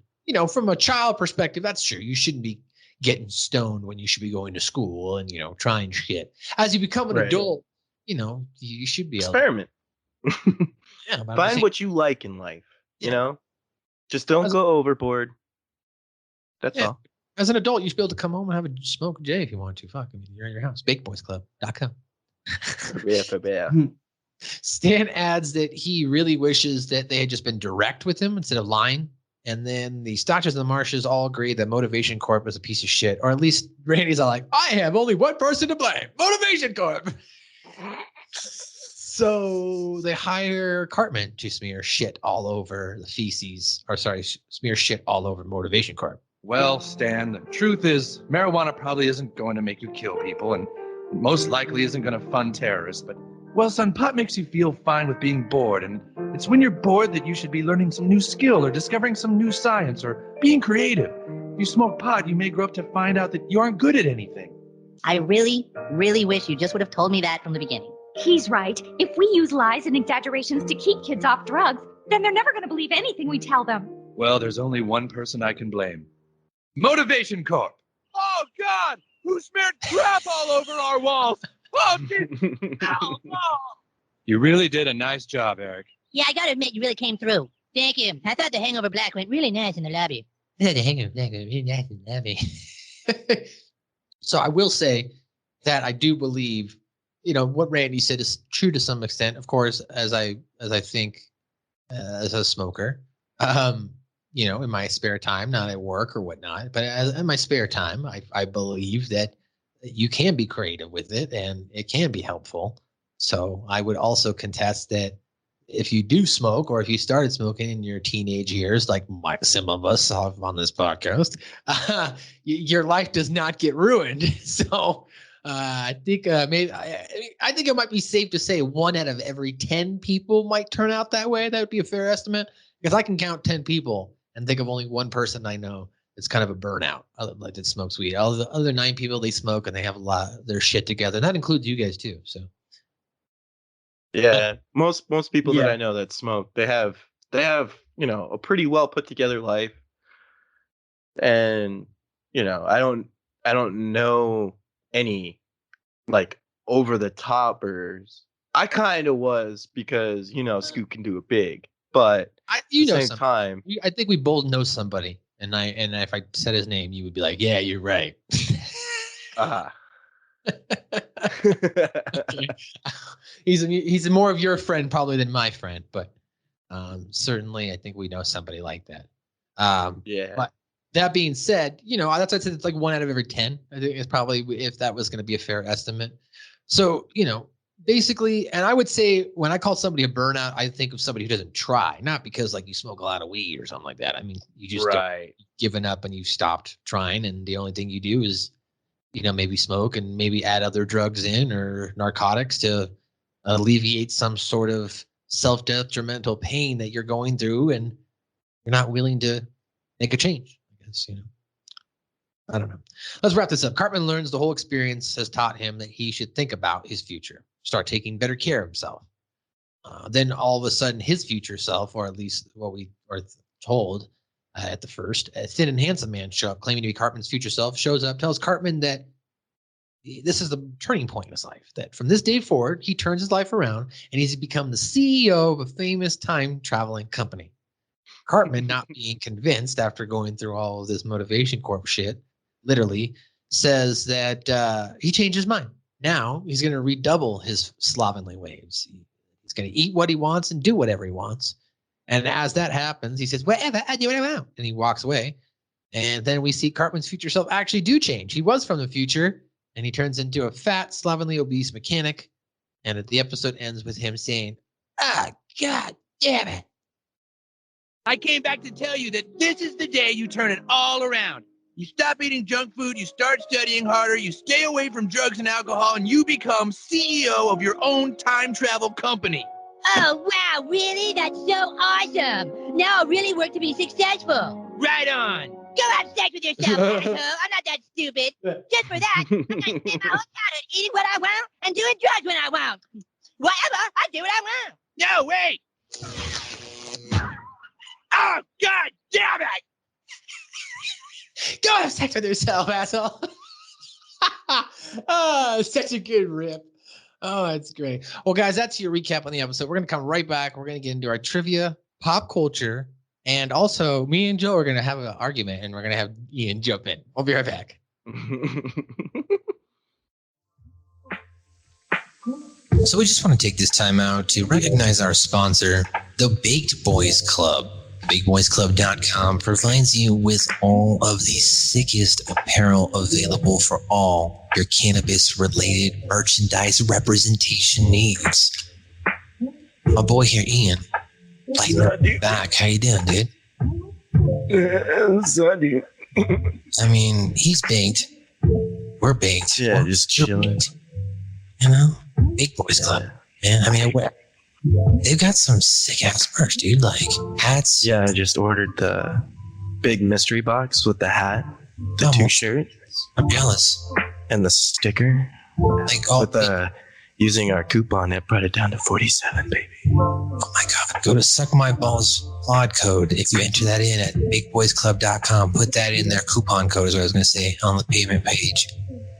from a child perspective, that's true. You shouldn't be getting stoned when you should be going to school and, trying shit. As you become an adult, you should be experiment. Yeah, find what you like in life, just don't go overboard. That's all. As an adult, you should be able to come home and have a smoke a J if you want to. Fuck, you're in your house. BakeBoysClub.com. Yeah. Stan adds that he really wishes that they had just been direct with him instead of lying. And then the Stotches and the Marshes all agree that Motivation Corp is a piece of shit. Or at least Randy's all like, I have only one person to blame. Motivation Corp. So they hire Cartman to smear shit all over the feces. Smear shit all over Motivation Corp. Well, Stan, the truth is marijuana probably isn't going to make you kill people, and most likely isn't going to fund terrorists. But, well, son, pot makes you feel fine with being bored, and it's when you're bored that you should be learning some new skill or discovering some new science or being creative. If you smoke pot, you may grow up to find out that you aren't good at anything. I really, really wish you just would have told me that from the beginning. He's right. If we use lies and exaggerations to keep kids off drugs, then they're never going to believe anything we tell them. Well, there's only one person I can blame. Motivation Corp. Oh, God! Who smeared crap all over our walls? Oh, oh, no. You really did a nice job, Eric. Yeah, I gotta admit, you really came through. Thank you. I thought the Hangover Black went really nice in the lobby. I thought the Hangover Black went really nice in the lobby. So I will say that I do believe, what Randy said is true to some extent. Of course, as I think as a smoker, in my spare time, not at work or whatnot, but in my spare time, I believe that you can be creative with it and it can be helpful. So I would also contest that if you do smoke or if you started smoking in your teenage years, like some of us have on this podcast, your life does not get ruined. So I think maybe I think it might be safe to say 1 out of every 10 people might turn out that way. That would be a fair estimate because I can count 10 people and think of only one person I know that's kind of a burnout, like that smokes weed. All the other 9 people, they smoke and they have a lot of their shit together. That includes you guys too. So yeah, most people that I know that smoke, they have a pretty well put together life, and I don't know any like over the toppers. I kind of was because Scoot can do it big, but at the same time, I think we both know somebody, and if I said his name, you would be like, "Yeah, you're right." He's more of your friend probably than my friend, but certainly I think we know somebody like that. Yeah. But that being said, that's why I said it's like 1 out of every 10. I think it's probably, if that was going to be a fair estimate. So, basically, and I would say when I call somebody a burnout, I think of somebody who doesn't try, not because like you smoke a lot of weed or something like that. I mean, you just given up and you stopped trying, and the only thing you do is, maybe smoke and maybe add other drugs in or narcotics to alleviate some sort of self-detrimental pain that you're going through, and you're not willing to make a change. I guess, I don't know. Let's wrap this up. Cartman learns the whole experience has taught him that he should think about his future, start taking better care of himself. Then all of a sudden, his future self, or at least what we are told at the first, a thin and handsome man show up, claiming to be Cartman's future self, shows up, tells Cartman that this is the turning point in his life, that from this day forward, he turns his life around and he's become the CEO of a famous time-traveling company. Cartman, not being convinced after going through all of this Motivation Corp shit, literally says that he changed his mind. Now he's going to redouble his slovenly ways. He's going to eat what he wants and do whatever he wants. And as that happens, he says, whatever, I do what I want. And he walks away. And then we see Cartman's future self actually do change. He was from the future, and he turns into a fat, slovenly, obese mechanic. And the episode ends with him saying, God damn it. I came back to tell you that this is the day you turn it all around. You stop eating junk food, you start studying harder, you stay away from drugs and alcohol, and you become CEO of your own time travel company. Oh, wow, really? That's so awesome. Now I'll really work to be successful. Right on. Go have sex with yourself, asshole. I'm not that stupid. Just for that, I'm going to spend my whole childhood eating what I want and doing drugs when I want. Whatever, I do what I want. No, wait. Oh, God damn it! Go have sex with yourself, asshole. Oh, such a good rip. Oh, that's great. Well, guys, that's your recap on the episode. We're going to come right back. We're going to get into our trivia, pop culture, and also me and Joe are going to have an argument, and we're going to have Ian jump in. We'll be right back. So we just want to take this time out to recognize our sponsor, the Baked Boys Club. BakedBoysClub.com provides you with all of the sickest apparel available for all your cannabis-related merchandise representation needs. My boy here, Ian, back. How you doing, dude? I mean, he's baked. We're baked. Yeah, just chilling. Baked. Big Boys Club. Man, I mean, they've got some sick ass merch, dude. Like hats. Yeah, I just ordered the big mystery box with the hat, the 2 shirts. I'm jealous. And the sticker. Like with using our coupon, it brought it down to 47, baby. Oh my God. Go to Suck My Balls Pod code. If you enter that in at BigBoysClub.com, put that in their coupon code is what I was going to say on the payment page.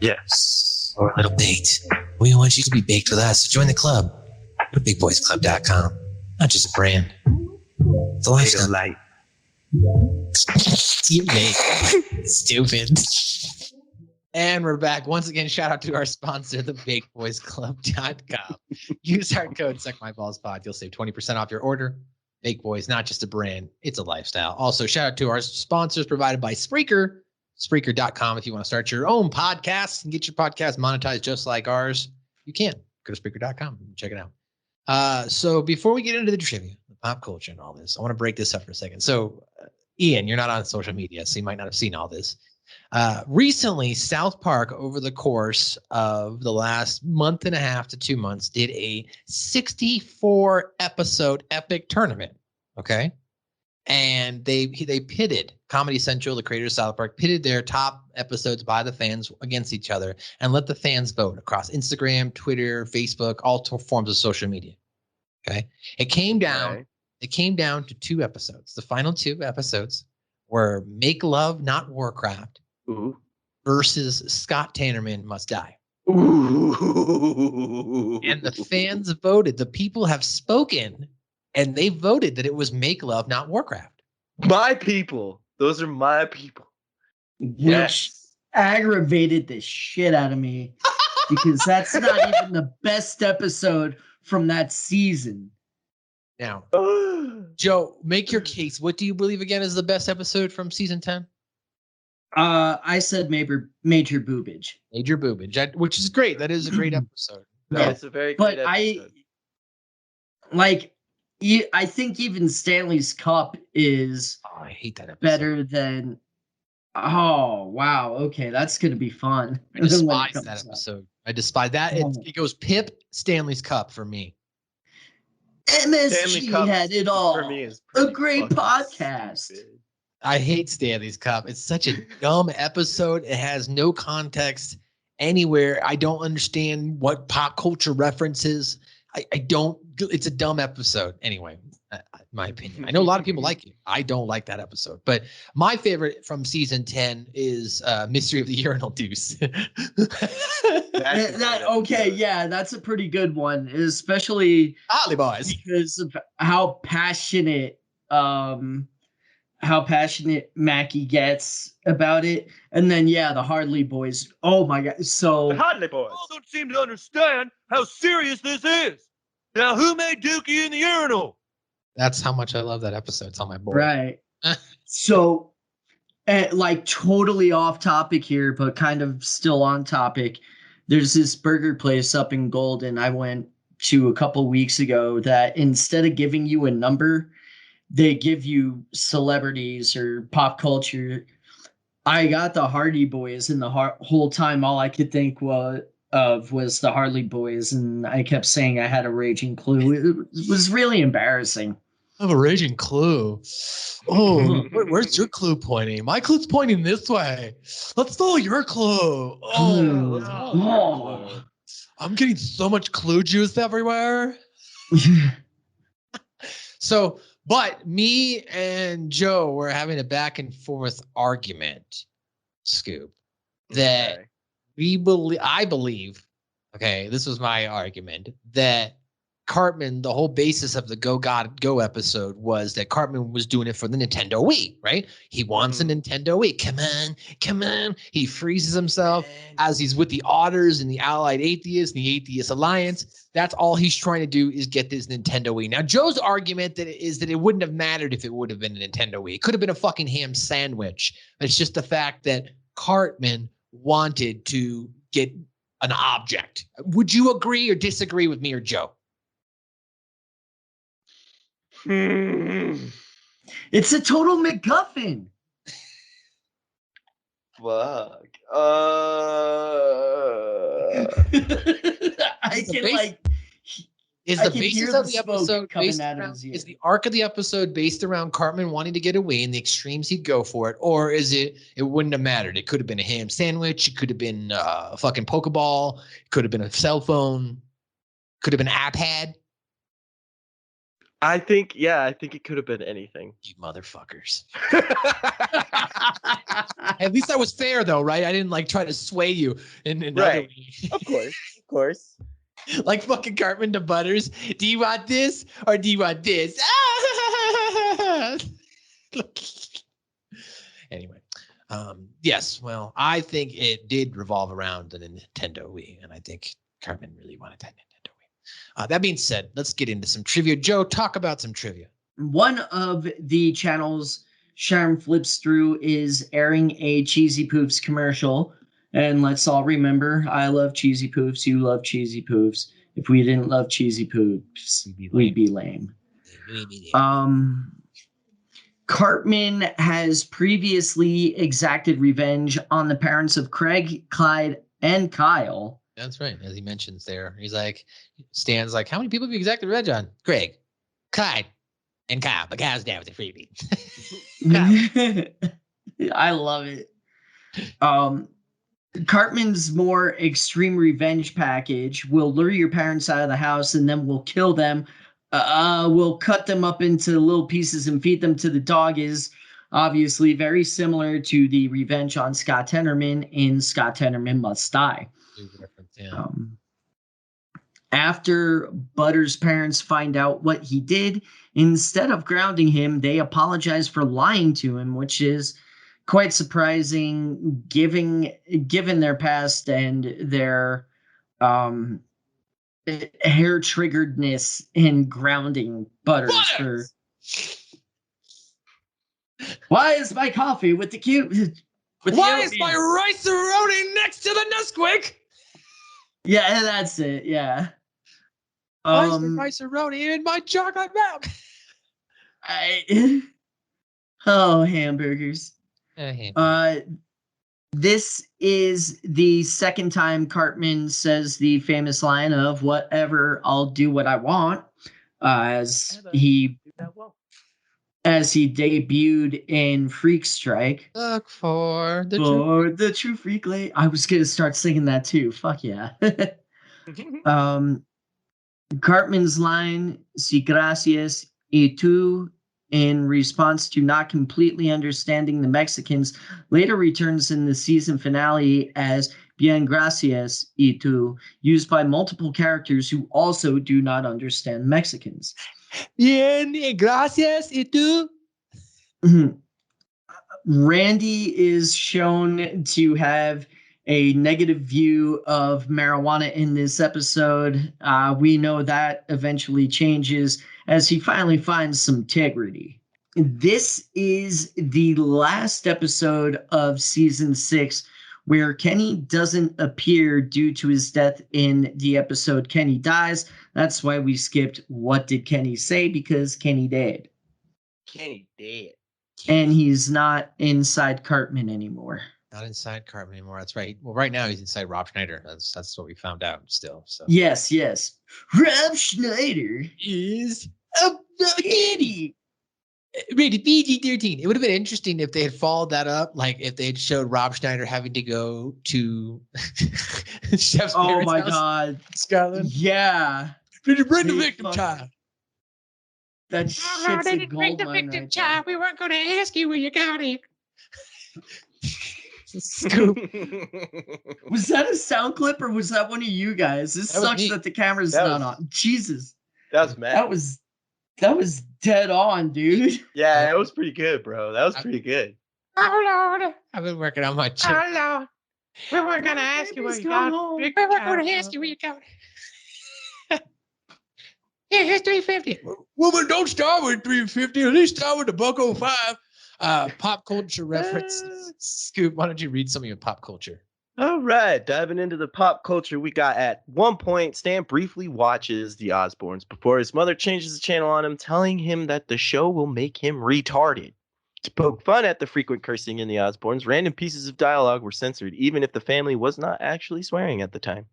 Yes. Or a little baked. We want you to be baked with us. So join the club. BigBoysClub.com. Not just a brand. It's a lifestyle. Light. You mate. Stupid. And we're back. Once again, shout out to our sponsor, the BakedBoysClub.com. Use our code SuckMyBallsPod. You'll save 20% off your order. Bake Boys, not just a brand, it's a lifestyle. Also, shout out to our sponsors provided by Spreaker. Spreaker.com. If you want to start your own podcast and get your podcast monetized just like ours, you can. Go to Spreaker.com and check it out. So before we get into the trivia, the pop culture and all this, I want to break this up for a second. So, Ian, you're not on social media, so you might not have seen all this. Recently, South Park, over the course of the last month and a half to 2 months, did a 64 episode epic tournament. Okay. And they pitted Comedy Central, the creators of South Park, pitted their top episodes by the fans against each other and let the fans vote across Instagram, Twitter, Facebook, all forms of social media. Okay. It came down to 2 episodes. The final 2 episodes were Make Love, Not Warcraft versus Scott Tannerman Must Die. And the fans voted. The people have spoken, and they voted that it was Make Love, Not Warcraft. My people. Those are my people. Which aggravated the shit out of me because that's not even the best episode from that season. Now, Joe, make your case. What do you believe again is the best episode from season 10? I said Major Boobage. Major Boobage, which is great. That is a great episode. No, it's a very great episode. I think even Stanley's Cup is I hate that episode. Better than oh wow, okay, that's gonna be fun. I despise that episode. I despise that. It goes Pip, Stanley's Cup for me. MSG had it all. For me is a great podcast. Stupid. I hate Stanley's Cup. It's such a dumb episode. It has no context anywhere. I don't understand what pop culture references. I don't. It's a dumb episode. Anyway, my opinion. I know a lot of people like it. I don't like that episode. But my favorite from season 10 is Mystery of the Urinal Deuce. That's a pretty good one, especially Harley Boys, because of how passionate Mackie gets about it. And then the Harley Boys. Oh my god. So the Harley Boys don't seem to understand how serious this is. Now who made Dookie in the urinal? That's how much I love that episode. It's on my board. Right. So totally off topic here, but kind of still on topic. There's this burger place up in Golden I went to a couple weeks ago that instead of giving you a number, they give you celebrities or pop culture. I got the Hardy Boys, and the whole time all I could think was the Harley Boys, and I kept saying I had a raging clue. It was really embarrassing. I have a raging clue. Oh, where's your clue pointing? My clue's pointing this way. Let's follow your clue. Oh. I'm getting so much clue juice everywhere. But me and Joe were having a back and forth argument, Scoop, that I believe, okay, this was my argument, that Cartman, the whole basis of the Go God Go episode was that Cartman was doing it for the Nintendo Wii, right? He wants a Nintendo Wii. Come on. He freezes himself as he's with the Otters and the Allied Atheists and the Atheist Alliance. That's all he's trying to do is get this Nintendo Wii. Now, Joe's argument is that it wouldn't have mattered if it would have been a Nintendo Wii. It could have been a fucking ham sandwich. It's just the fact that Cartman wanted to get an object. Would you agree or disagree with me or Joe? It's a total MacGuffin. Fuck. Is the basis of the episode based around, is the arc of the episode based around Cartman wanting to get away and the extremes he'd go for it, or is it wouldn't have mattered? It could have been a ham sandwich, it could have been a fucking Pokeball, it could have been a cell phone, could have been an iPad. I think it could have been anything. You motherfuckers. At least I was fair though, right? I didn't try to sway you in right. Of course. Like fucking Cartman to Butters. Do you want this or do you want this? Anyway, yes. Well, I think it did revolve around the Nintendo Wii, and I think Cartman really wanted that Nintendo Wii. That being said, let's get into some trivia. Joe, talk about some trivia. One of the channels Sharon flips through is airing a Cheesy Poofs commercial. And let's all remember, I love Cheesy Poofs, you love Cheesy Poofs. If we didn't love Cheesy Poofs, we'd be lame. Cartman has previously exacted revenge on the parents of Craig, Clyde, and Kyle. That's right. As he mentions there, he's like, Stan's like, how many people have you exacted revenge on? Greg, Clyde, and Kyle. But Kyle's down with the freebie. I love it. Cartman's more extreme revenge package will lure your parents out of the house and then we'll kill them. We'll cut them up into little pieces and feed them to the dog is obviously very similar to the revenge on Scott Tenorman in Scott Tenorman Must Die. Yeah. After Butter's parents find out what he did, instead of grounding him, they apologize for lying to him, which is quite surprising given their past and their hair triggeredness in grounding Butters for. Why is my coffee with the cute? Why is my rice-a-roni next to the Nesquik? Yeah, that's it. Yeah. Why is the rice-a-roni in my chocolate milk? Hamburgers. This is the second time Cartman says the famous line of "whatever, I'll do what I want," as he debuted in Freak Strike. Look for the true freak lady. I was gonna start singing that too. Fuck yeah. Cartman's line, "Si gracias y tú," in response to not completely understanding the Mexicans, later returns in the season finale as "Bien gracias y tú," used by multiple characters who also do not understand Mexicans. Bien gracias y tú. Randy is shown to have a negative view of marijuana in this episode. We know that eventually changes as he finally finds some integrity. This is the last episode of season 6 where Kenny doesn't appear due to his death in the episode Kenny Dies. That's why we skipped What Did Kenny Say? Because Kenny died. Kenny dead. And he's not inside Cartman anymore. Not inside Cartman anymore. That's right. Well, right now he's inside Rob Schneider. That's what we found out still. So yes. Rob Schneider is a kitty. Rated PG-13. It would have been interesting if they had followed that up, like if they had showed Rob Schneider having to go to Chef's Oh my house, God, Scotland. Yeah. Did you bring the victim child? That No, shit's they a didn't bring gold the mine victim right child. We weren't going to ask you where you got it. Scoop. Was that a sound clip or was that one of you guys? This That was sucks me. that the camera's That not was- on. Jesus. That was mad. That was dead on, dude. Yeah, that was pretty good, bro. That was pretty good. Oh, Lord. I've been working on my chip. Oh, Lord. We weren't going to ask you where you got it. We weren't going to ask you where you got it. Yeah, here's 350. Woman, don't start with 350. At least start with the $1.05. Pop culture reference. Scoop, why don't you read some of your pop culture? All right, diving into the pop culture, we got at one point, Stan briefly watches The Osbournes before his mother changes the channel on him, telling him that the show will make him retarded. To poke fun at the frequent cursing in The Osbournes, random pieces of dialogue were censored, even if the family was not actually swearing at the time.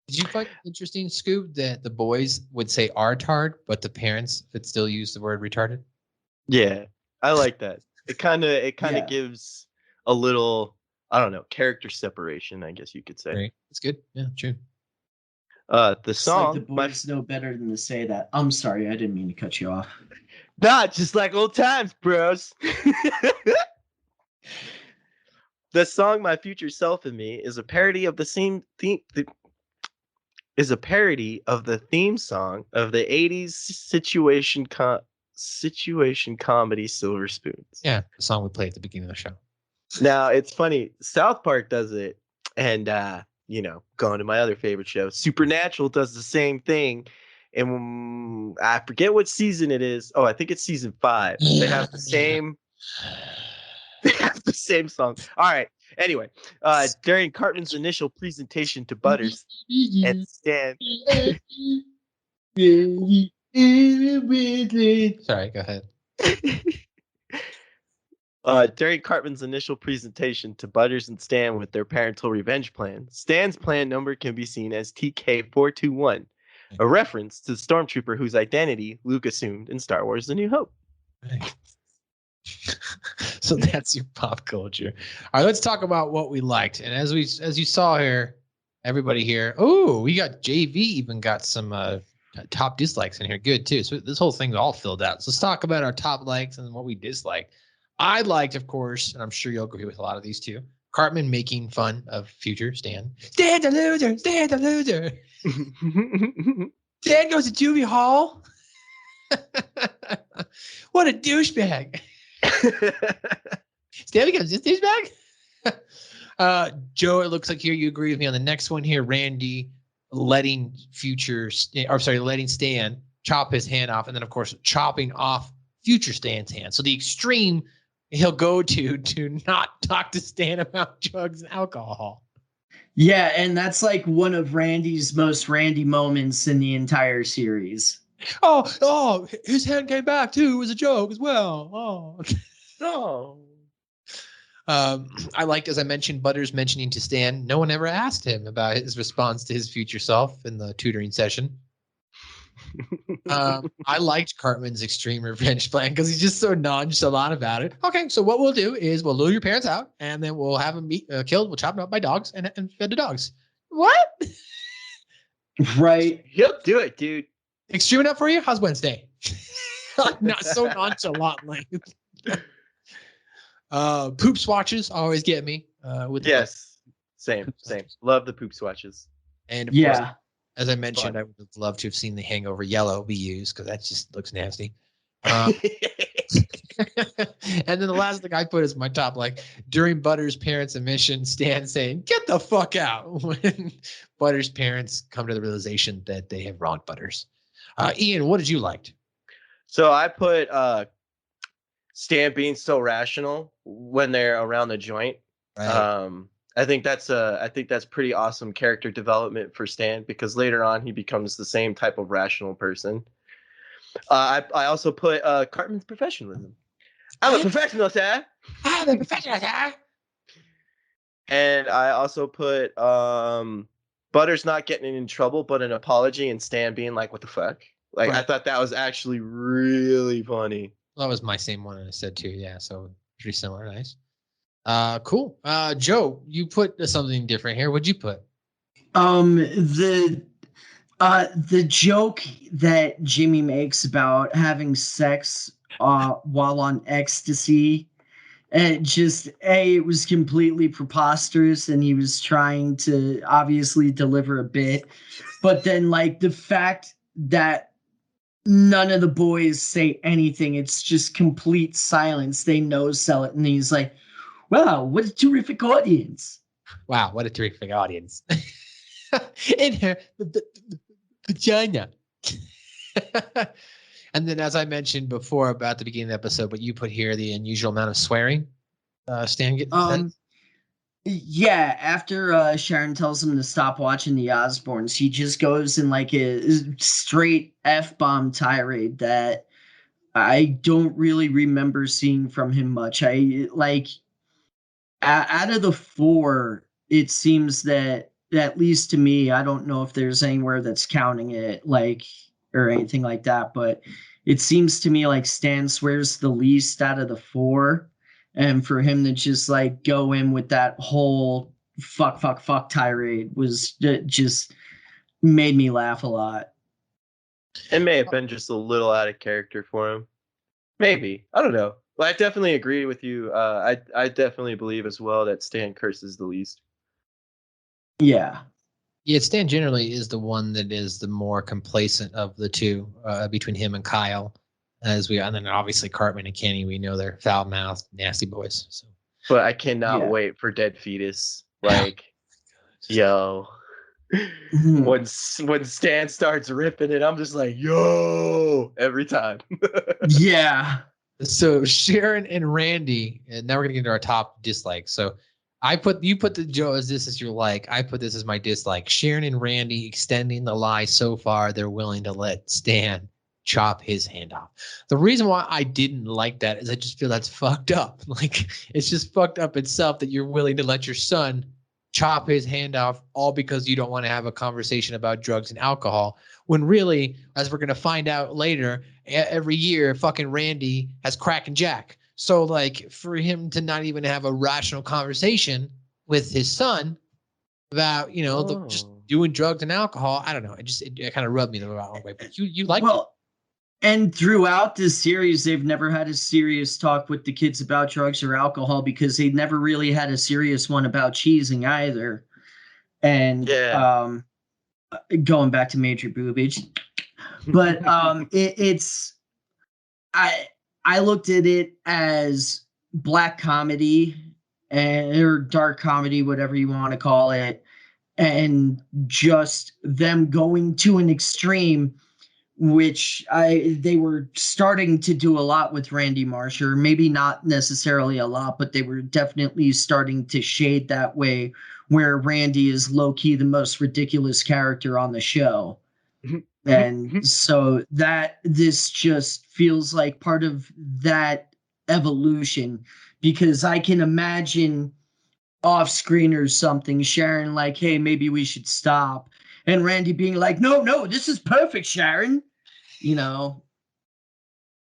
Did you find it interesting, Scoop, that the boys would say "artard," but the parents would still use the word "retarded"? Yeah, I like that. It kind of Yeah. gives a little, I don't know, character separation, I guess you could say. Right. It's good. Yeah, true. The It's song, like the boys know better than to say that. I'm sorry, I didn't mean to cut you off. not just like old times, bros. The song "My Future Self and Me" is a parody of the same theme. Is a parody of the theme song of the '80s situation comedy Silver Spoons. Yeah, the song we play at the beginning of the show. Now it's funny. South Park does it, and going to my other favorite show, Supernatural does the same thing. And I forget what season it is. Oh, I think it's season 5. They have the same. They have the same song. All right. Anyway, during Cartman's initial presentation to Butters and Stan. Sorry, go ahead. During Cartman's initial presentation to Butters and Stan with their parental revenge plan, Stan's plan number can be seen as TK421, a reference to the stormtrooper whose identity Luke assumed in Star Wars: The New Hope. So that's your pop culture. All right, let's talk about what we liked. And as you saw here, everybody here, oh, we got JV even got some top dislikes in here. Good too. So this whole thing's all filled out. So let's talk about our top likes and what we disliked. I liked, of course, and I'm sure you'll agree with a lot of these too, Cartman making fun of future Stan. Stan the loser, Stan the loser. Stan goes to juvie hall. What a douchebag. Stan becomes this douchebag. Joe, it looks like here you agree with me on the next one here. Randy letting Stan chop his hand off, and then of course chopping off future Stan's hand. So the extreme he'll go to not talk to Stan about drugs and alcohol. Yeah, and that's like one of Randy's most Randy moments in the entire series. Oh, his hand came back too. It was a joke as well. I liked, as I mentioned, Butters mentioning to Stan, no one ever asked him about his response to his future self in the tutoring session. I liked Cartman's extreme revenge plan because he's just so nonchalant about it. Okay, so what we'll do is we'll lure your parents out, and then we'll have them killed. We'll chop them up by dogs and fed to dogs. What? Right. He'll do it, dude. Extreme enough for you? How's Wednesday? Not so nonchalantly. Poop swatches always get me. Same. Love the poop swatches. And of course, as I mentioned, I would have loved to have seen the Hangover yellow be used because that just looks nasty. And then the last thing I put is my top, like during Butters' parents' admission, Stan saying, "Get the fuck out," when Butters' parents come to the realization that they have wronged Butters. Ian, what did you like? So I put Stan being so rational when they're around the joint. Right. I think that's pretty awesome character development for Stan because later on he becomes the same type of rational person. I also put Cartman's professionalism. I'm a professional, sir. I'm a professional, sir. And I also put Butters not getting in trouble, but an apology, and Stan being like, "What the fuck?" Like, right. I thought that was actually really funny. That was my same one I said too. Yeah, so pretty similar. Nice. Cool. Joe, you put something different here. What'd you put? The joke that Jimmy makes about having sex while on ecstasy, and it was completely preposterous, and he was trying to obviously deliver a bit, but then like the fact that none of the boys say anything, it's just complete silence. They no-sell it, and he's like, "Wow, what a terrific audience!" Wow, what a terrific audience! In her vagina. And then, as I mentioned before about the beginning of the episode, but you put here the unusual amount of swearing. Stan getting yeah, after Sharon tells him to stop watching the Osbournes, he just goes in like a straight F-bomb tirade that I don't really remember seeing from him much. Out of the four, it seems that, at least to me, I don't know if there's anywhere that's counting it, like, or anything like that, but it seems to me like Stan swears the least out of the four. And for him to just like go in with that whole fuck tirade was just made me laugh a lot. It may have been just a little out of character for him. Maybe. I don't know. But I definitely agree with you. I definitely believe as well that Stan curses the least. Yeah. Yeah, Stan generally is the one that is the more complacent of the two between him and Kyle. And then obviously Cartman and Kenny, we know they're foul-mouthed, nasty boys. So, but I cannot wait for Dead Fetus. Like, yo, when Stan starts ripping it, I'm just like, yo, every time. Yeah. So Sharon and Randy, and now we're gonna get into our top dislikes. So you put the Joe as this is your like. I put this as my dislike. Sharon and Randy extending the lie so far they're willing to let Stan chop his hand off. The reason why I didn't like that is I just feel that's fucked up. Like, it's just fucked up itself that you're willing to let your son chop his hand off all because you don't want to have a conversation about drugs and alcohol, when really, as we're going to find out later, every year fucking Randy has crack and jack. So like, for him to not even have a rational conversation with his son about, you know, just doing drugs and alcohol, I don't know. It kind of rubbed me the wrong way. But you like it. And throughout this series, they've never had a serious talk with the kids about drugs or alcohol because they never really had a serious one about cheesing either. And going back to major boobage, but I looked at it as black comedy or dark comedy, whatever you want to call it, and just them going to an extreme, which they were starting to do a lot with Randy Marsh, or maybe not necessarily a lot, but they were definitely starting to shade that way, where Randy is low-key the most ridiculous character on the show. And so this just feels like part of that evolution, because I can imagine off screen or something, Sharon like, hey, maybe we should stop. And Randy being like, no, this is perfect, Sharon. You know.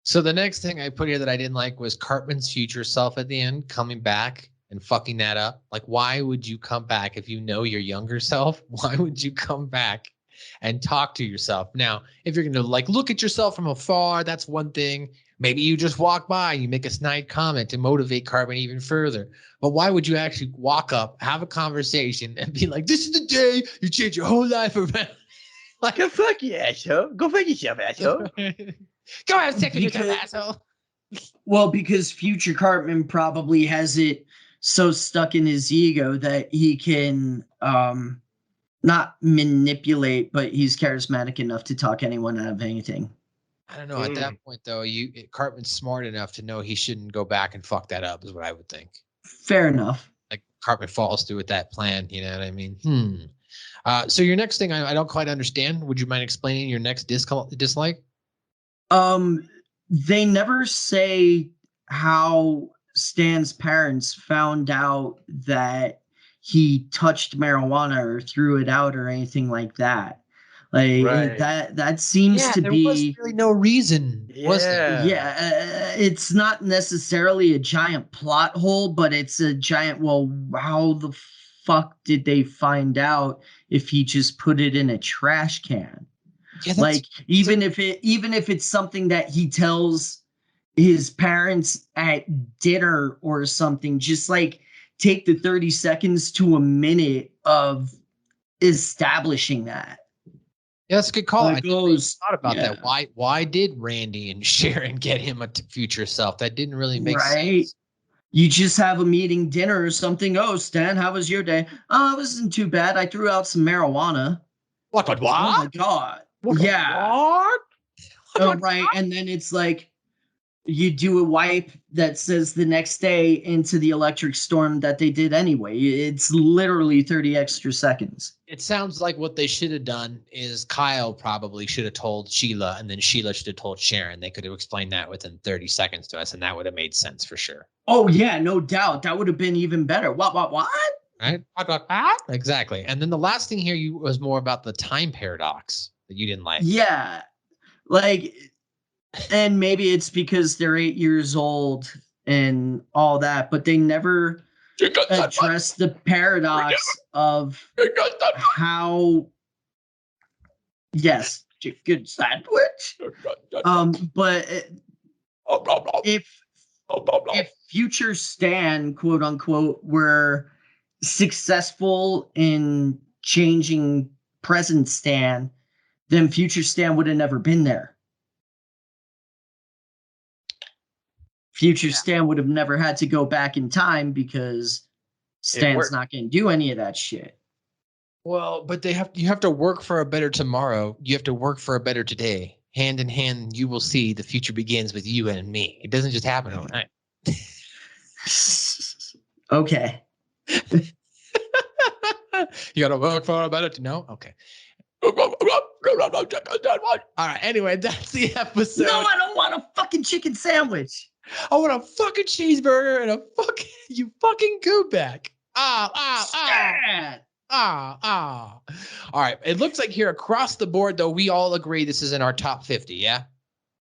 So the next thing I put here that I didn't like was Cartman's future self at the end coming back and fucking that up. Like, why would you come back if you know your younger self? Why would you come back and talk to yourself? Now, if you're going to like look at yourself from afar, that's one thing. Maybe you just walk by, you make a snide comment to motivate Cartman even further. But why would you actually walk up, have a conversation, and be like, this is the day you change your whole life around? Like, go fuck you, asshole. Go fuck yourself, asshole. Go have sex with yourself, asshole. Well, because future Cartman probably has it so stuck in his ego that he can not manipulate, but he's charismatic enough to talk anyone out of anything. I don't know. At that point, though, Cartman's smart enough to know he shouldn't go back and fuck that up, is what I would think. Fair enough. Like, Cartman falls through with that plan, you know what I mean? So your next thing, I don't quite understand. Would you mind explaining your next dislike? They never say how Stan's parents found out that he touched marijuana or threw it out or anything like that. Like that seems to be. There was really no reason. Was there? Yeah, it's not necessarily a giant plot hole, but it's a giant. Well, how the fuck did they find out if he just put it in a trash can? Yeah, like even if it's something that he tells his parents at dinner or something, just like take the 30 seconds to a minute of establishing that. Yeah, that's a good call. I thought about that. Why did Randy and Sharon get him a future self? That didn't really make sense. You just have a meeting, dinner or something. Oh, Stan, how was your day? Oh, it wasn't too bad. I threw out some marijuana. What? Oh my God. Yeah. What? Oh, right. And then it's like you do a wipe that says the next day into the electric storm that they did anyway. It's literally 30 extra seconds. It sounds like what they should have done is Kyle probably should have told Sheila, and then Sheila should have told Sharon. They could have explained that within 30 seconds to us, and that would have made sense for sure. Oh, yeah, no doubt. That would have been even better. What? Right? Exactly. And then the last thing here was more about the time paradox that you didn't like. Yeah. Like, and maybe it's because they're 8 years old and all that, but they never address the paradox of how. Yes, chicken sandwich. But if future Stan, quote unquote, were successful in changing present Stan, then future Stan would have never been there. Future Stan would have never had to go back in time because Stan's not going to do any of that shit. Well, but you have to work for a better tomorrow. You have to work for a better today. Hand in hand, you will see the future begins with you and me. It doesn't just happen overnight. Okay. You got to work for a better to know? Okay. All right. Anyway, that's the episode. No, I don't want a fucking chicken sandwich. I want a fucking cheeseburger and a fucking you fucking go back. All right. It looks like here across the board, though, we all agree this is in our top 50. Yeah.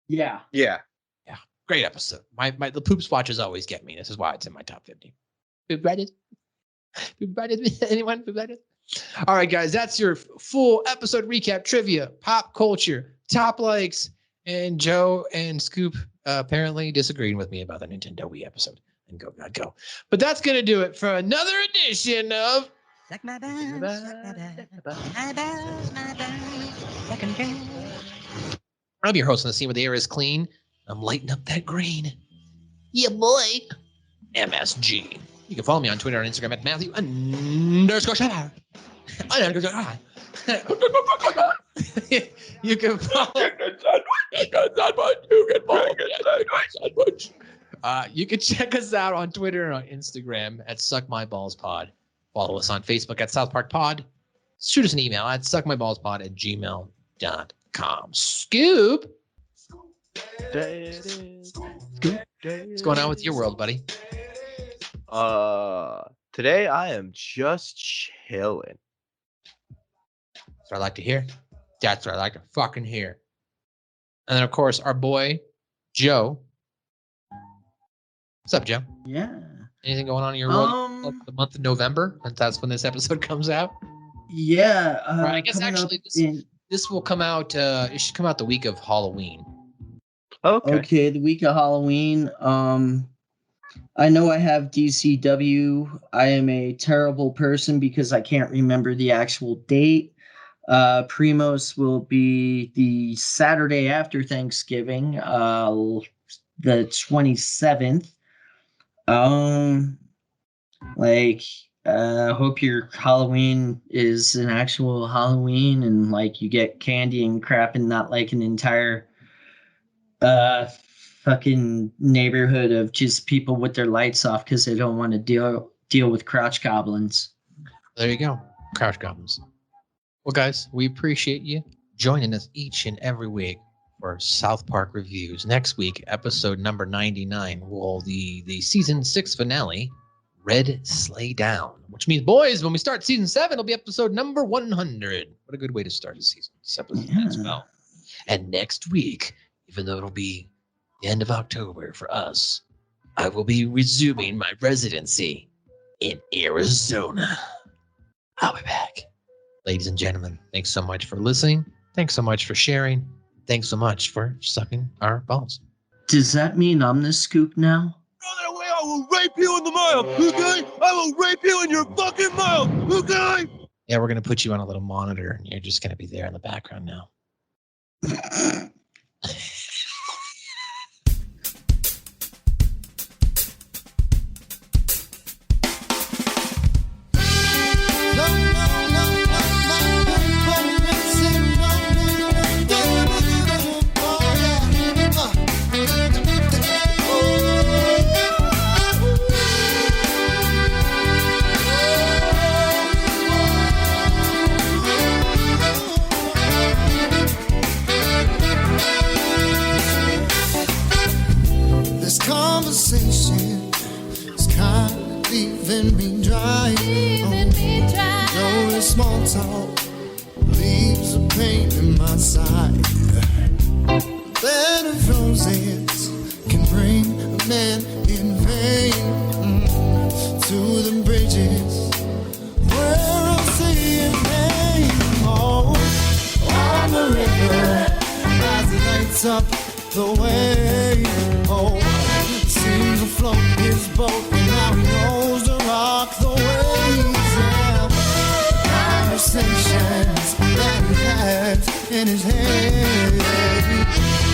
Yeah. Yeah. Yeah. Great episode. The poop swatches always get me. This is why it's in my top 50. Poop Reddit. Anyone? Poop Reddit? All right, guys. That's your full episode recap, trivia, pop culture, top likes, and Joe and Scoop apparently disagreeing with me about the Nintendo Wii episode. And go, God, go. But that's going to do it for another edition of Suck my balls, my balls, suck 'em dry. I'm your host on the scene where the air is clean. I'm lighting up that green. Yeah, boy. MSG. You can follow me on Twitter and Instagram at Matthew_Shadow. You can follow. You can check us out on Twitter and on Instagram at SuckMyBallsPod. Follow us on Facebook at South Park Pod. Shoot us an email at suckmyBallsPod@gmail.com. Scoop. What's going on with your world, buddy? Today I am just chilling. That's what I like to hear. That's what I like to fucking hear. And then, of course, our boy, Joe. What's up, Joe? Yeah. Anything going on in your world the month of November? That's when this episode comes out. Yeah. Right, I guess actually this will come out. It should come out the week of Halloween. Okay, the week of Halloween. I know I have DCW. I am a terrible person because I can't remember the actual date. Primos will be the Saturday after Thanksgiving, the 27th. Hope your Halloween is an actual Halloween and like you get candy and crap and not like an entire fucking neighborhood of just people with their lights off because they don't want to deal with crouch goblins. There you go. Crouch goblins. Well, guys, we appreciate you joining us each and every week for South Park Reviews. Next week, episode number 99, will the season 6 finale, Red Sleigh Down, which means, boys, when we start season 7, it'll be episode number 100. What a good way to start a season. As well. And next week, even though it'll be the end of October for us, I will be resuming my residency in Arizona. I'll be back. Ladies and gentlemen, thanks so much for listening. Thanks so much for sharing. Thanks so much for sucking our balls. Does that mean I'm the Scoop now? That way I will rape you in the mouth, okay? I will rape you in your fucking mouth, okay? Yeah, we're going to put you on a little monitor, and you're just going to be there in the background now. Conversation is kind of leaving me dry. No small talk leaves a pain in my side. Bed of roses can bring a man in vain to the bridges where I'll see your name. Oh, on the river as it lights up the way. Oh, seems to float his boat, and now he knows to rock the waves. Yeah. Conversations that he has in his head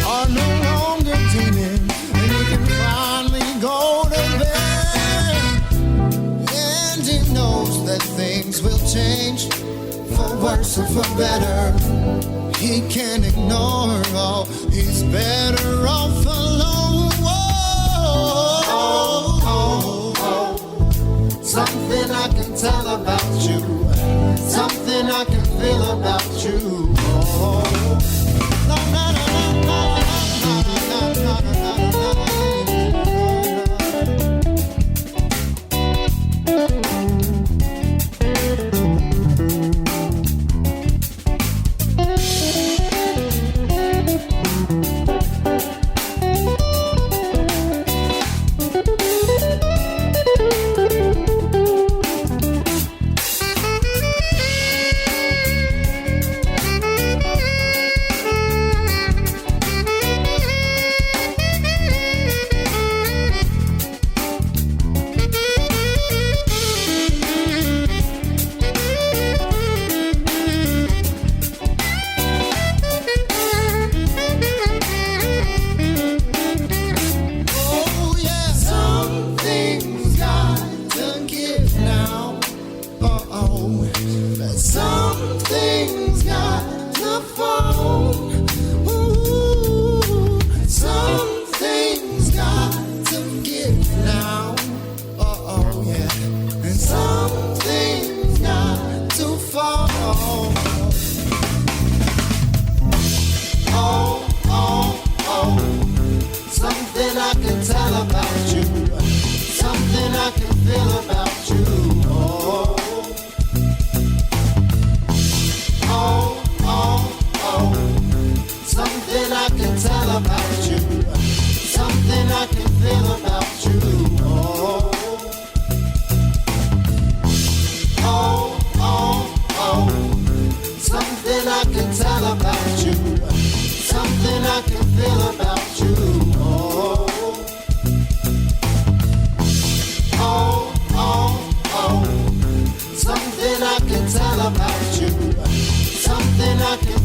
are no longer demons, and he can finally go to bed. And he knows that things will change for worse or for better. He can't ignore all. He's better off alone. Whoa. Something I can tell about you. Something I can feel about you. Oh. No, no, no, no, no, no, no, no, no, no. Something I can